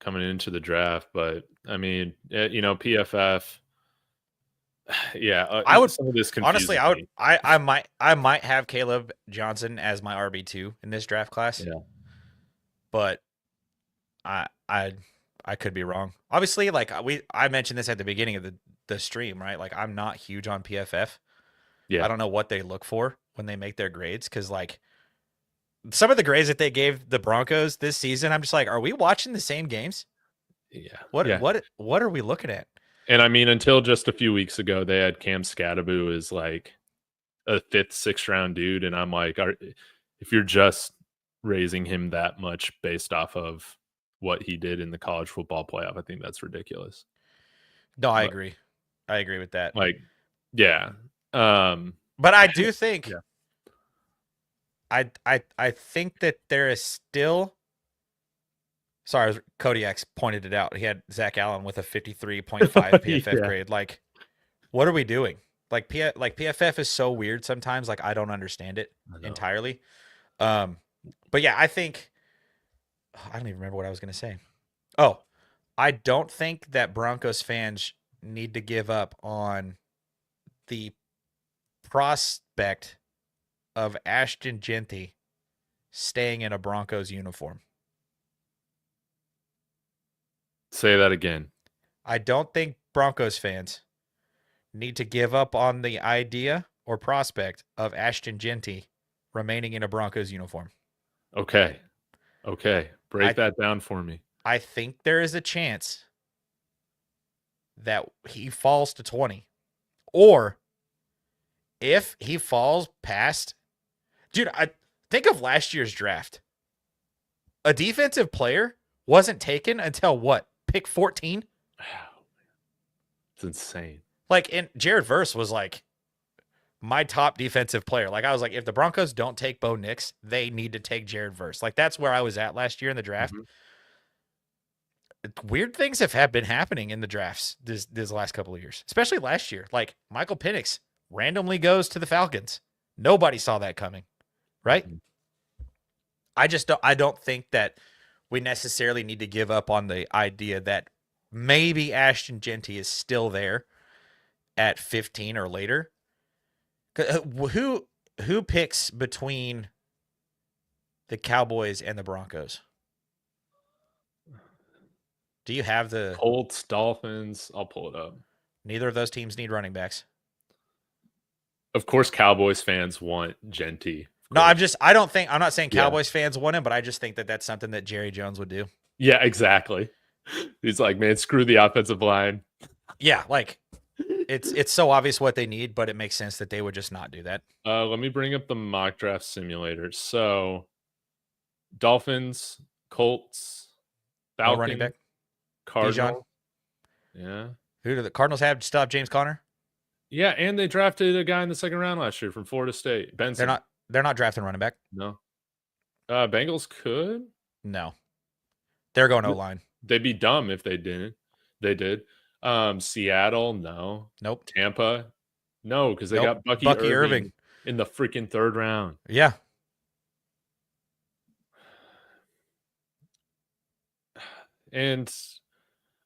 coming into the draft. But I mean, PFF. Yeah, I would. Some of this honestly, I would. I might have Kaleb Johnson as my RB2 in this draft class. Yeah, but I could be wrong. Obviously, like I mentioned this at the beginning of the stream, right? Like I'm not huge on PFF. Yeah, I don't know what they look for when they make their grades because like some of the grades that they gave the Broncos this season, I'm just like, are we watching the same games? Yeah. What are we looking at? And I mean, until just a few weeks ago, they had Cam Skattebo as like a 5th, 6th round dude, and I'm like, if you're just raising him that much based off of what he did in the college football playoff, I think that's ridiculous. No, I agree. I agree with that. Like, yeah. But I do think I think that there is still Kodiak's pointed it out. He had Zach Allen with a 53.5 PFF grade. Like, what are we doing? Like PFF is so weird sometimes. Like, I don't understand it entirely. But yeah, I think I don't even remember what I was going to say. Oh, I don't think that Broncos fans need to give up on the prospect of Ashton Jeanty staying in a Broncos uniform. Say that again. I don't think Broncos fans need to give up on the idea or prospect of Ashton Jeanty remaining in a Broncos uniform. Okay. Break that down for me. I think there is a chance that he falls to 20. Or if he falls past, dude, I think of last year's draft. A defensive player wasn't taken until what? Pick 14? It's insane. Like, and Jared Verse was like my top defensive player. Like, I was like, if the Broncos don't take Bo Nix, they need to take Jared Verse. Like, that's where I was at last year in the draft. Weird things have been happening in the drafts this last couple of years, especially last year. Like, Michael Penix randomly goes to the Falcons. Nobody saw that coming, right? I don't think that we necessarily need to give up on the idea that maybe Ashton Jeanty is still there at 15 or later. Who picks between the Cowboys and the Broncos? Do you have the Colts, Dolphins? I'll pull it up. Neither of those teams need running backs. Of course, Cowboys fans want Jeanty. No, I'm not saying Cowboys fans want him, but I just think that that's something that Jerry Jones would do. Yeah, exactly. He's like, man, screw the offensive line. Yeah, like it's so obvious what they need, but it makes sense that they would just not do that. Let me bring up the mock draft simulator. So, Dolphins, Colts, Falcons, No running back. Cardinals. Yeah. Who do the Cardinals have to stop James Conner? Yeah, and they drafted a guy in the second round last year from Florida State. Benson. They're not drafting running back. No. Bengals could. No. They're going O-line. They'd be dumb if they didn't. They did. Seattle, no. Nope. Tampa, no, because they got Bucky Irving in the freaking third round. Yeah. And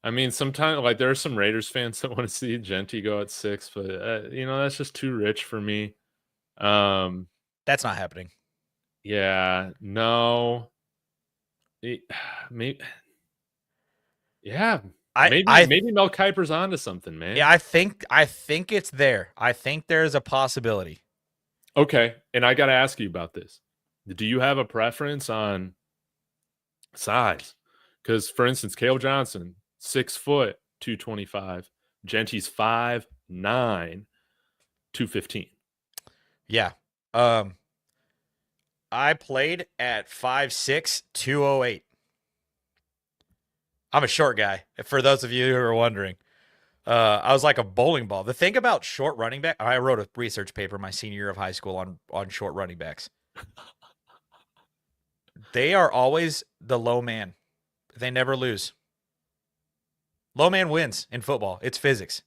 I mean, sometimes like there are some Raiders fans that want to see Jeanty go at 6, but that's just too rich for me. That's not happening. Yeah, no. Maybe. Yeah, maybe Mel Kiper's onto something, man. Yeah, I think it's there. I think there's a possibility. Okay, and I got to ask you about this. Do you have a preference on size? Because, for instance, Kaleb Johnson, 6 foot, 225. Jeanty's 5'9", 215. Yeah. I played at 5'6", 208. I'm a short guy, for those of you who are wondering. I was like a bowling ball. The thing about short running back, I wrote a research paper my senior year of high school on short running backs. They are always the low man. They never lose. Low man wins in football. It's physics.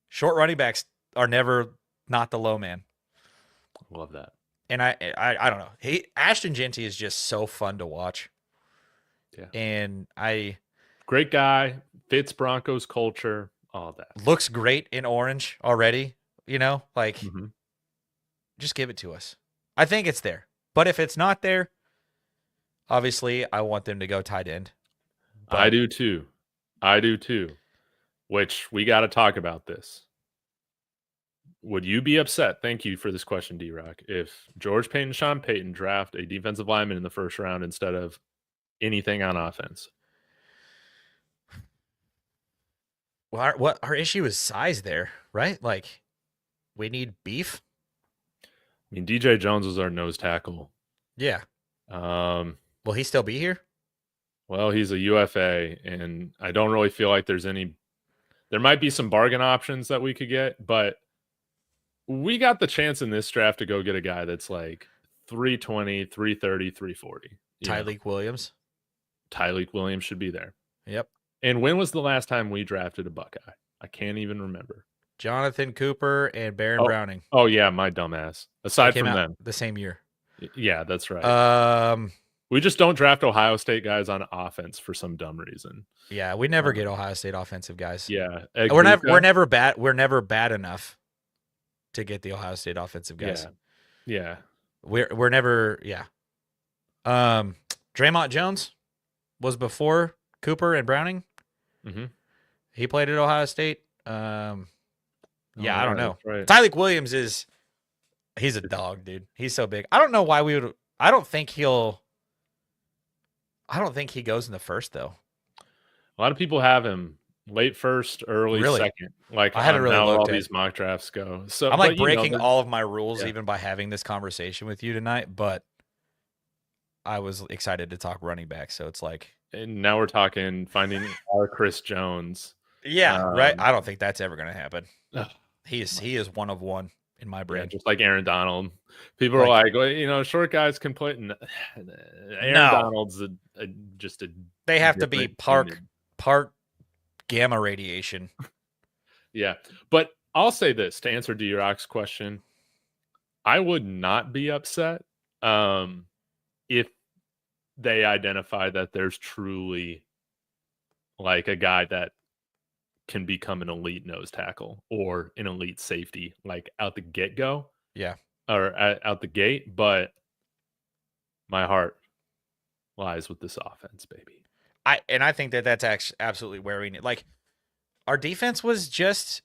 Short running backs are never not the low man. Love that. And I don't know. Ashton Jeanty is just so fun to watch. Yeah. And great guy, fits Broncos culture, all that. Looks great in orange already, just give it to us. I think it's there. But if it's not there, obviously I want them to go tight end. But I do too. Which we got to talk about this. Would you be upset? Thank you for this question, D-Rock. If George Paton and Sean Payton draft a defensive lineman in the first round instead of anything on offense? Well, our issue is size there, right? Like, we need beef. I mean, DJ Jones was our nose tackle. Yeah. Will he still be here? Well, he's a UFA, and I don't really feel like there's any. There might be some bargain options that we could get, but we got the chance in this draft to go get a guy that's like 320, 330, 340. Tyleik Williams. Tyleik Williams should be there. Yep. And when was the last time we drafted a Buckeye? I can't even remember. Jonathan Cooper and Baron Browning. Oh, yeah, my dumbass. Aside from them. The same year. Yeah, that's right. We just don't draft Ohio State guys on offense for some dumb reason. Yeah, we never get Ohio State offensive guys. Yeah. We're never bad. We're never bad enough to get the Ohio State offensive guys. Yeah. We're never, Draymond Jones was before Cooper and Browning. Mm-hmm. He played at Ohio State. I don't know. Right. Tyreek Williams he's a dog, dude. He's so big. I don't know why I don't think he goes in the first though. A lot of people have him late first, early second. Like I haven't really now looked all at these mock drafts go. So I'm like but, breaking all of my rules yeah. even by having this conversation with you tonight, but I was excited to talk running back, so it's like and now we're talking finding our Chris Jones. Yeah, right. I don't think that's ever gonna happen. Ugh. He is one of one in my brain. Yeah, just like Aaron Donald. People are like, well, you know, short guys can play. Aaron Donald's just a. They have to be part gamma radiation. Yeah, but I'll say this to answer D-Rock's question. I would not be upset if they identify that there's truly like a guy that can become an elite nose tackle or an elite safety, like out the get-go. Yeah. Or out the gate, but my heart lies with this offense, baby. I think that's actually absolutely where we need. Like, our defense was just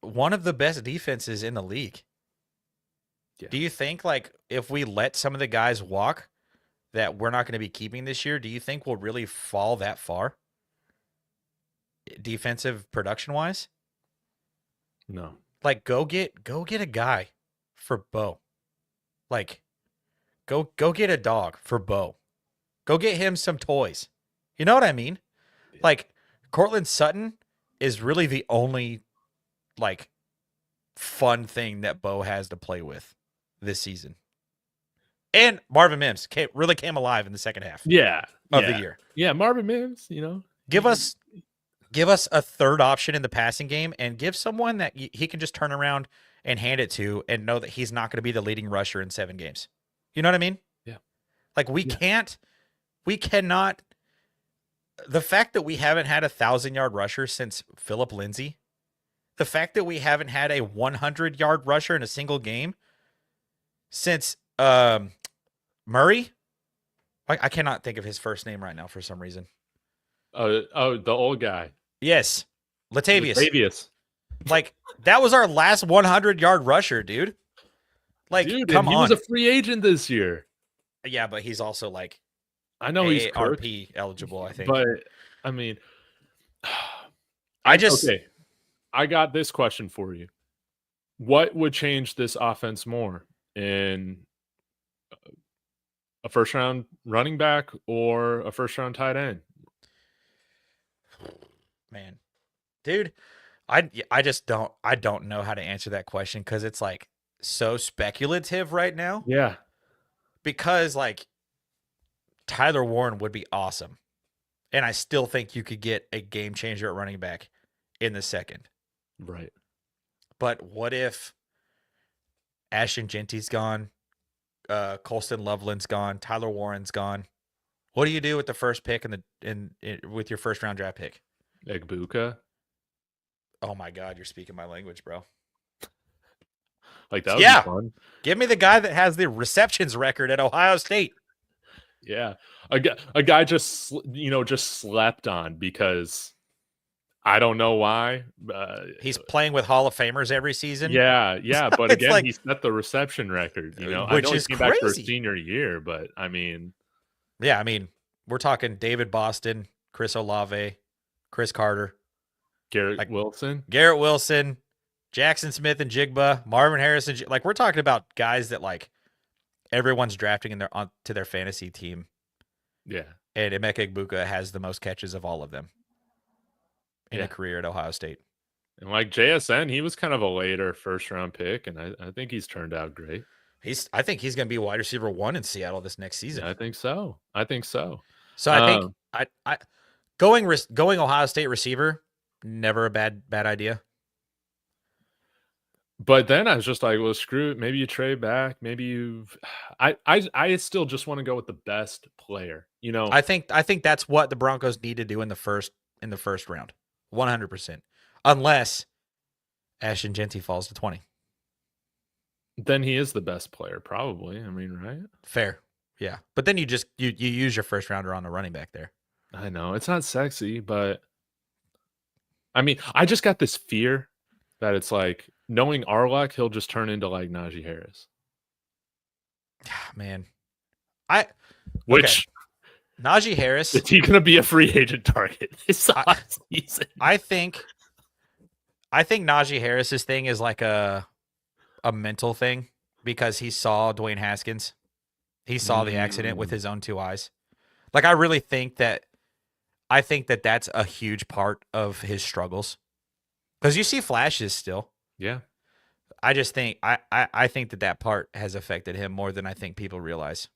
one of the best defenses in the league. Yeah. Do you think, like, if we let some of the guys walk that we're not going to be keeping this year, do you think we'll really fall that far? Defensive production-wise? No. Like, go get a guy for Bo. Like, go get a dog for Bo. Go get him some toys. You know what I mean? Yeah. Like, Cortland Sutton is really the only, like, fun thing that Bo has to play with this season. And Marvin Mims really came alive in the second half. Of the year. Yeah, Marvin Mims, you know. Give us a third option in the passing game and give someone that he can just turn around and hand it to and know that he's not going to be the leading rusher in 7 games. You know what I mean? Yeah. Like, we cannot, the fact that we haven't had a 1,000-yard rusher since Phillip Lindsay, the fact that we haven't had a 100-yard rusher in a single game since Murray, I cannot think of his first name right now for some reason. The old guy. Yes. Latavius. Like, that was our last 100-yard rusher, dude. Like, come on. He was a free agent this year. Yeah, but he's also, like, I know he's RP eligible, I think. But, I mean, okay. I got this question for you. What would change this offense more in a first-round running back or a first-round tight end? Man, dude, I just don't know how to answer that question because it's like so speculative right now. Yeah. Because like Tyler Warren would be awesome. And I still think you could get a game changer at running back in the second. Right. But what if Ashton Jeanty's gone, Colston Loveland's gone, Tyler Warren's gone? What do you do with the first pick with your first round draft pick? Egbuka. Oh my God, you're speaking my language, bro. Like that would be fun. Give me the guy that has the receptions record at Ohio State. Yeah, a guy just slept on because I don't know why. He's playing with Hall of Famers every season. Yeah, but again, he set the reception record. You know, which I know is he came crazy. back for his senior year, but I mean, yeah, I mean, we're talking David Boston, Chris Olave, Chris Carter, Garrett Wilson, Jackson Smith and Jigba, Marvin Harrison. Like, we're talking about guys that like everyone's drafting to their fantasy team. Yeah, and Emeka Egbuka has the most catches of all of them in a career at Ohio State. And like JSN, he was kind of a later first round pick, and I think he's turned out great. I think he's going to be wide receiver 1 in Seattle this next season. Yeah, I think so. So I think I going Ohio State receiver, never a bad idea. But then I was just like, well, screw it. Maybe you trade back. Maybe I still just want to go with the best player. You know, I think that's what the Broncos need to do in the first round, 100%. Unless Ashton Jeanty falls to 20. Then he is the best player, probably. I mean, right? Fair. Yeah. But then you use your first rounder on a running back there. I know. It's not sexy, but I mean, I just got this fear that it's like knowing Arlock, he'll just turn into like Najee Harris. Man. Which Najee Harris. Is he going to be a free agent target this season? I think Najee Harris's thing is like a mental thing because he saw Dwayne Haskins. He saw the accident with his own 2 eyes. Like, I really think that that's a huge part of his struggles. Because you see flashes still. Yeah. I just think I think that part has affected him more than I think people realize.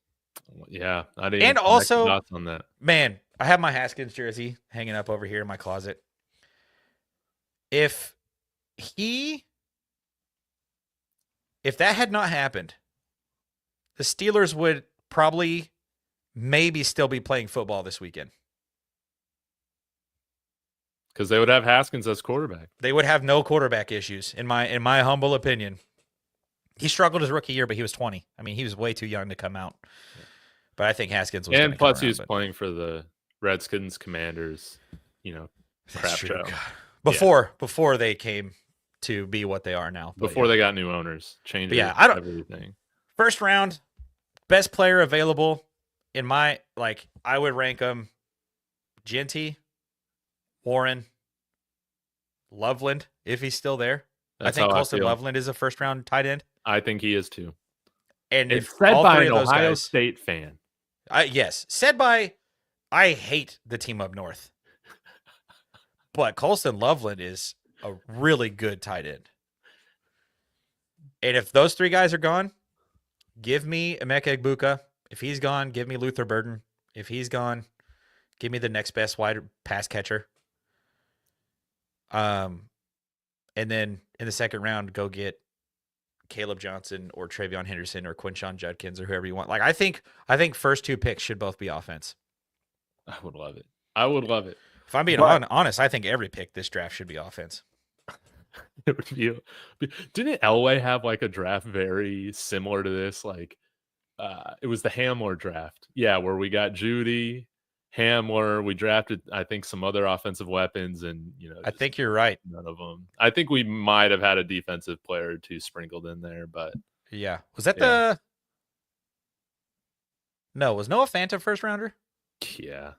Yeah, I didn't. And also, dots on that. Man, I have my Haskins jersey hanging up over here in my closet. If that had not happened, the Steelers would probably maybe still be playing football this weekend. Because they would have Haskins as quarterback. They would have no quarterback issues, in my humble opinion. He struggled his rookie year, but he was 20. I mean, he was way too young to come out. But I think Haskins was. And plus, he was playing for the Redskins, Commanders, crap show. Before they came to be what they are now. Before they got new owners, changing everything. First round, best player available in my I would rank them: Jeanty, Warren, Loveland, if he's still there. I think Colston Loveland is a first round tight end. I think he is too. And it's said by an Ohio State fan. Yes, said by. I hate the team up north, but Colston Loveland is a really good tight end. And if those 3 guys are gone, give me Emeka Egbuka. If he's gone, give me Luther Burden. If he's gone, give me the next best wide pass catcher. And then in the second round, go get Kaleb Johnson or Treveon Henderson or Quinshon Judkins or whoever you want. I think first 2 picks should both be offense. I would love it. I would love it. If I'm being honest, I think every pick this draft should be offense. It would be. Didn't Elway have a draft very similar to this? It was the Hamler draft. Yeah, where we got Judy, Hamler. We drafted, I think, some other offensive weapons, and I think you're right. None of them. I think we might have had a defensive player or 2 sprinkled in there, but yeah, was that No, was Noah Fant a first rounder? Yeah.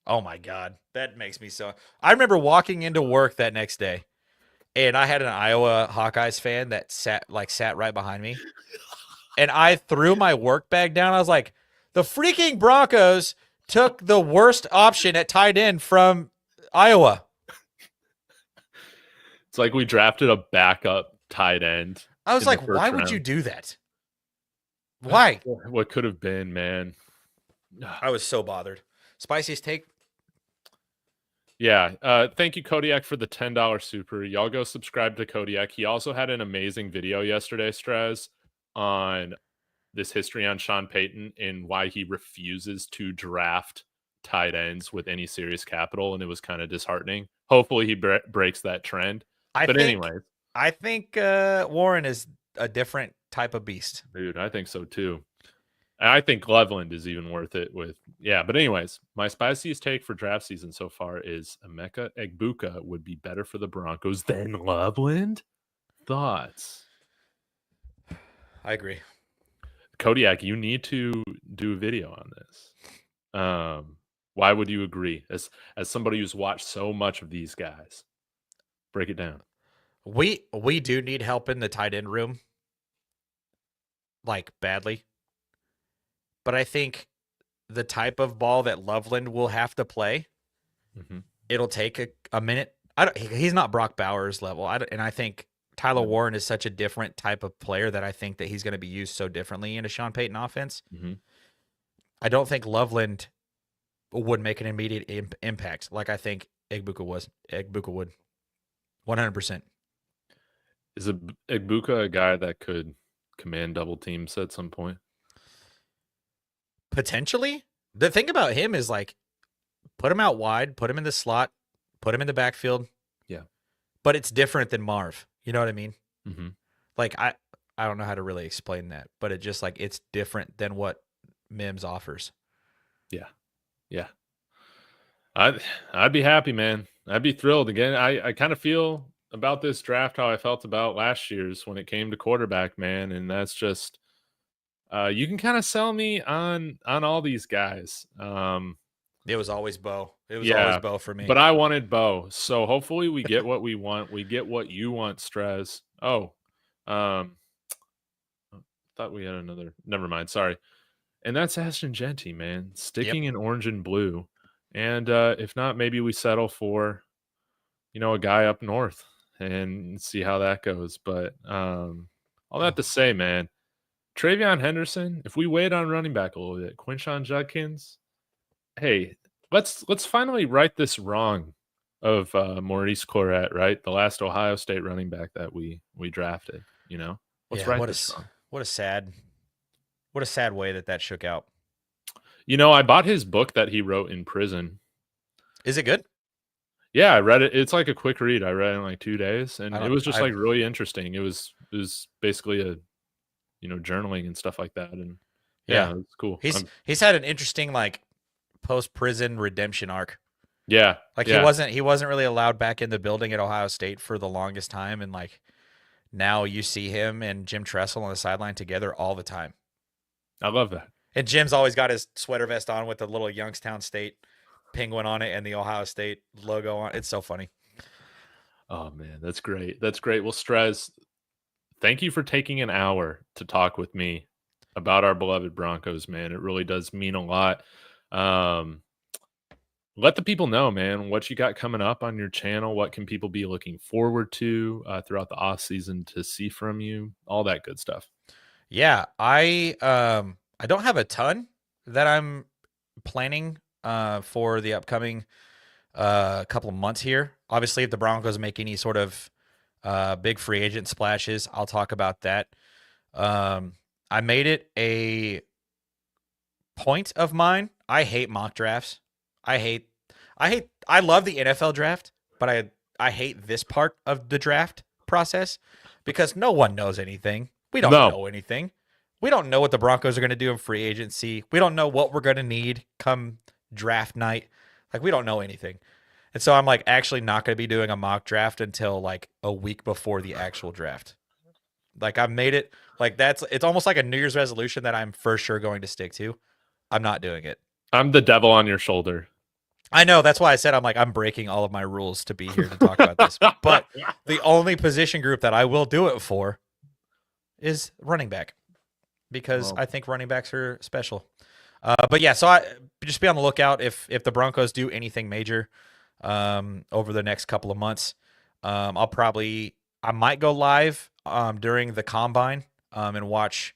Oh my God, that makes me so. I remember walking into work that next day, and I had an Iowa Hawkeyes fan that sat right behind me, and I threw my work bag down. I was like, "The freaking Broncos took the worst option at tight end from Iowa." It's like we drafted a backup tight end. I was like, "Why would you do that? Why? What could have been, man?" I was so bothered. Spicy's take. Yeah. Thank you, Kodiak, for the $10 super. Y'all go subscribe to Kodiak. He also had an amazing video yesterday, Strez, on this history on Sean Payton and why he refuses to draft tight ends with any serious capital. And it was kind of disheartening. Hopefully he breaks that trend. Anyway, I think Warren is a different type of beast. Dude, I think so too. I think Loveland is even worth it but anyways, my spiciest take for draft season so far is Emeka Egbuka would be better for the Broncos than Loveland. Thoughts? I agree. Kodiak, you need to do a video on this. Why would you agree? As somebody who's watched so much of these guys, break it down. We do need help in the tight end room, badly. But I think the type of ball that Loveland will have to play, it'll take a minute. He's not Brock Bowers level. And I think Tyler Warren is such a different type of player that I think that he's going to be used so differently in a Sean Payton offense. I don't think Loveland would make an immediate impact like I think Egbuka would. 100%. Is Egbuka a guy that could command double teams at some point? Potentially. The thing about him is put him out wide, put him in the slot, put him in the backfield. Yeah. But it's different than Marv. You know what I mean? I don't know how to really explain that, but it just like it's different than what Mims offers. Yeah. Yeah. I'd be happy, man. I'd be thrilled. Again, I kind of feel about this draft how I felt about last year's when it came to quarterback, man. And that's just you can kind of sell me on all these guys. It was always Bo. It was always Yeah, Bo for me. but I wanted Bo. So hopefully we get what we want. We get what you want, Strez. Oh, um, thought we had another. Never mind. Sorry. And that's Ashton Jeanty, man. Yep. Sticking in orange and blue. And if not, maybe we settle for, a guy up north and see how that goes. But all that to say, man, Treveon Henderson, if we wait on running back a little bit, Quinshon Judkins, hey, let's finally right this wrong of Maurice Claret, right? The last Ohio State running back that we drafted, Let's Yeah. right this wrong. What a sad way that shook out. I bought his book that he wrote in prison. Is it good? Yeah, I read it. It's like a quick read. I read it in like 2 days, and it was just I've like really interesting. It was basically a journaling and stuff like that, and yeah, it's cool. He's had an interesting like post prison redemption arc. Yeah, Like yeah. he wasn't really allowed back in the building at Ohio State for the longest time, and like now you see him and Jim Tressel on the sideline together all the time. I love that. And Jim's always got his sweater vest on with the little Youngstown State penguin on it and the Ohio State logo on it. It's so funny. Oh man, that's great. That's great. Well, Strez, thank you for taking an hour to talk with me about our beloved Broncos, man. It really does mean a lot. Let the people know, man, what you got coming up on your channel. What can people be looking forward to throughout the off season to see from you? All that good stuff. Yeah, I don't have a ton that I'm planning for the upcoming couple of months here. Obviously, if the Broncos make any sort of big free agent splashes, I'll talk about that. I made it a point of mine. I hate mock drafts. I love the NFL draft, but I hate this part of the draft process because no one knows anything. We don't know anything. We don't know what the Broncos are going to do in free agency. We don't know what we're going to need come draft night. Like, we don't know anything. And so I'm like actually not going to be doing a mock draft until like a week before the actual draft. Like, I've made it like it's almost like a New Year's resolution that I'm for sure going to stick to. I'm not doing it. I'm the devil on your shoulder. I know. That's why I said I'm breaking all of my rules to be here to talk about this. But the only position group that I will do it for is running back, because I think running backs are special. But yeah, so I just be on the lookout if the Broncos do anything major over the next couple of months. I might go live during the combine and watch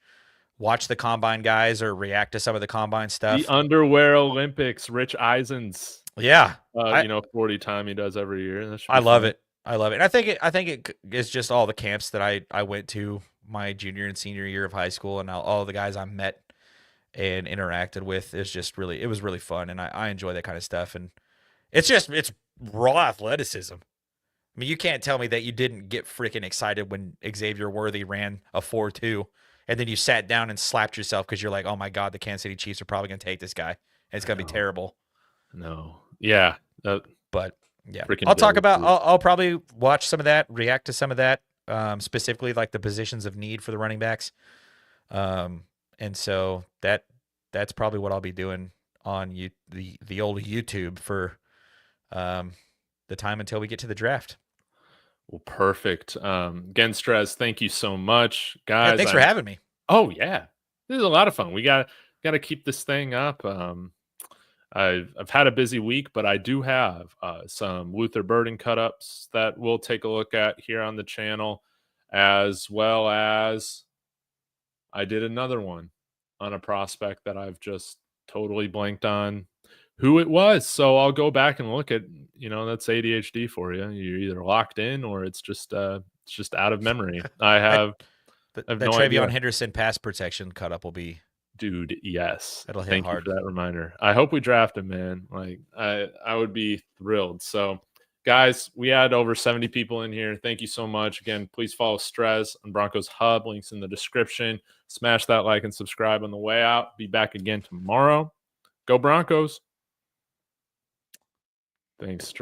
the combine guys or react to some of the combine stuff. The underwear Olympics, Rich Eisen's. Yeah, 40 time he does every year. I love it. And I think it is just all the camps that I went to my junior and senior year of high school, and all the guys I met and interacted with. It was really fun, and I enjoy that kind of stuff. And it's raw athleticism. I mean, you can't tell me that you didn't get freaking excited when Xavier Worthy ran a 4.2, and then you sat down and slapped yourself because you're like, oh my God, the Kansas City Chiefs are probably going to take this guy, and it's going to be terrible. No. Yeah. But yeah, I'll probably watch some of that, react to some of that, specifically like the positions of need for the running backs. And so that's probably what I'll be doing on the old YouTube for the time until we get to the draft. Well, perfect. Again, Strez, thank you so much, guys. Yeah, thanks for having me. Oh yeah, this is a lot of fun. We got to keep this thing up. I've had a busy week, but I do have some Luther Burden cut-ups that we'll take a look at here on the channel, as well as I did another one on a prospect that I've just totally blanked on who it was. So I'll go back and look at, that's ADHD for you. You're either locked in or it's just out of memory. I have the no Treveon idea. Henderson pass protection cut-up will be. Dude, yes. That'll hit Thank hard. you for that reminder. I hope we draft him, man. Like I would be thrilled. So Guys, we had over 70 people in here. Thank you so much. Again, please follow Strez on Broncos Hub. Links in the description. Smash that like and subscribe on the way out. Be back again tomorrow. Go Broncos. Thanks, Strez.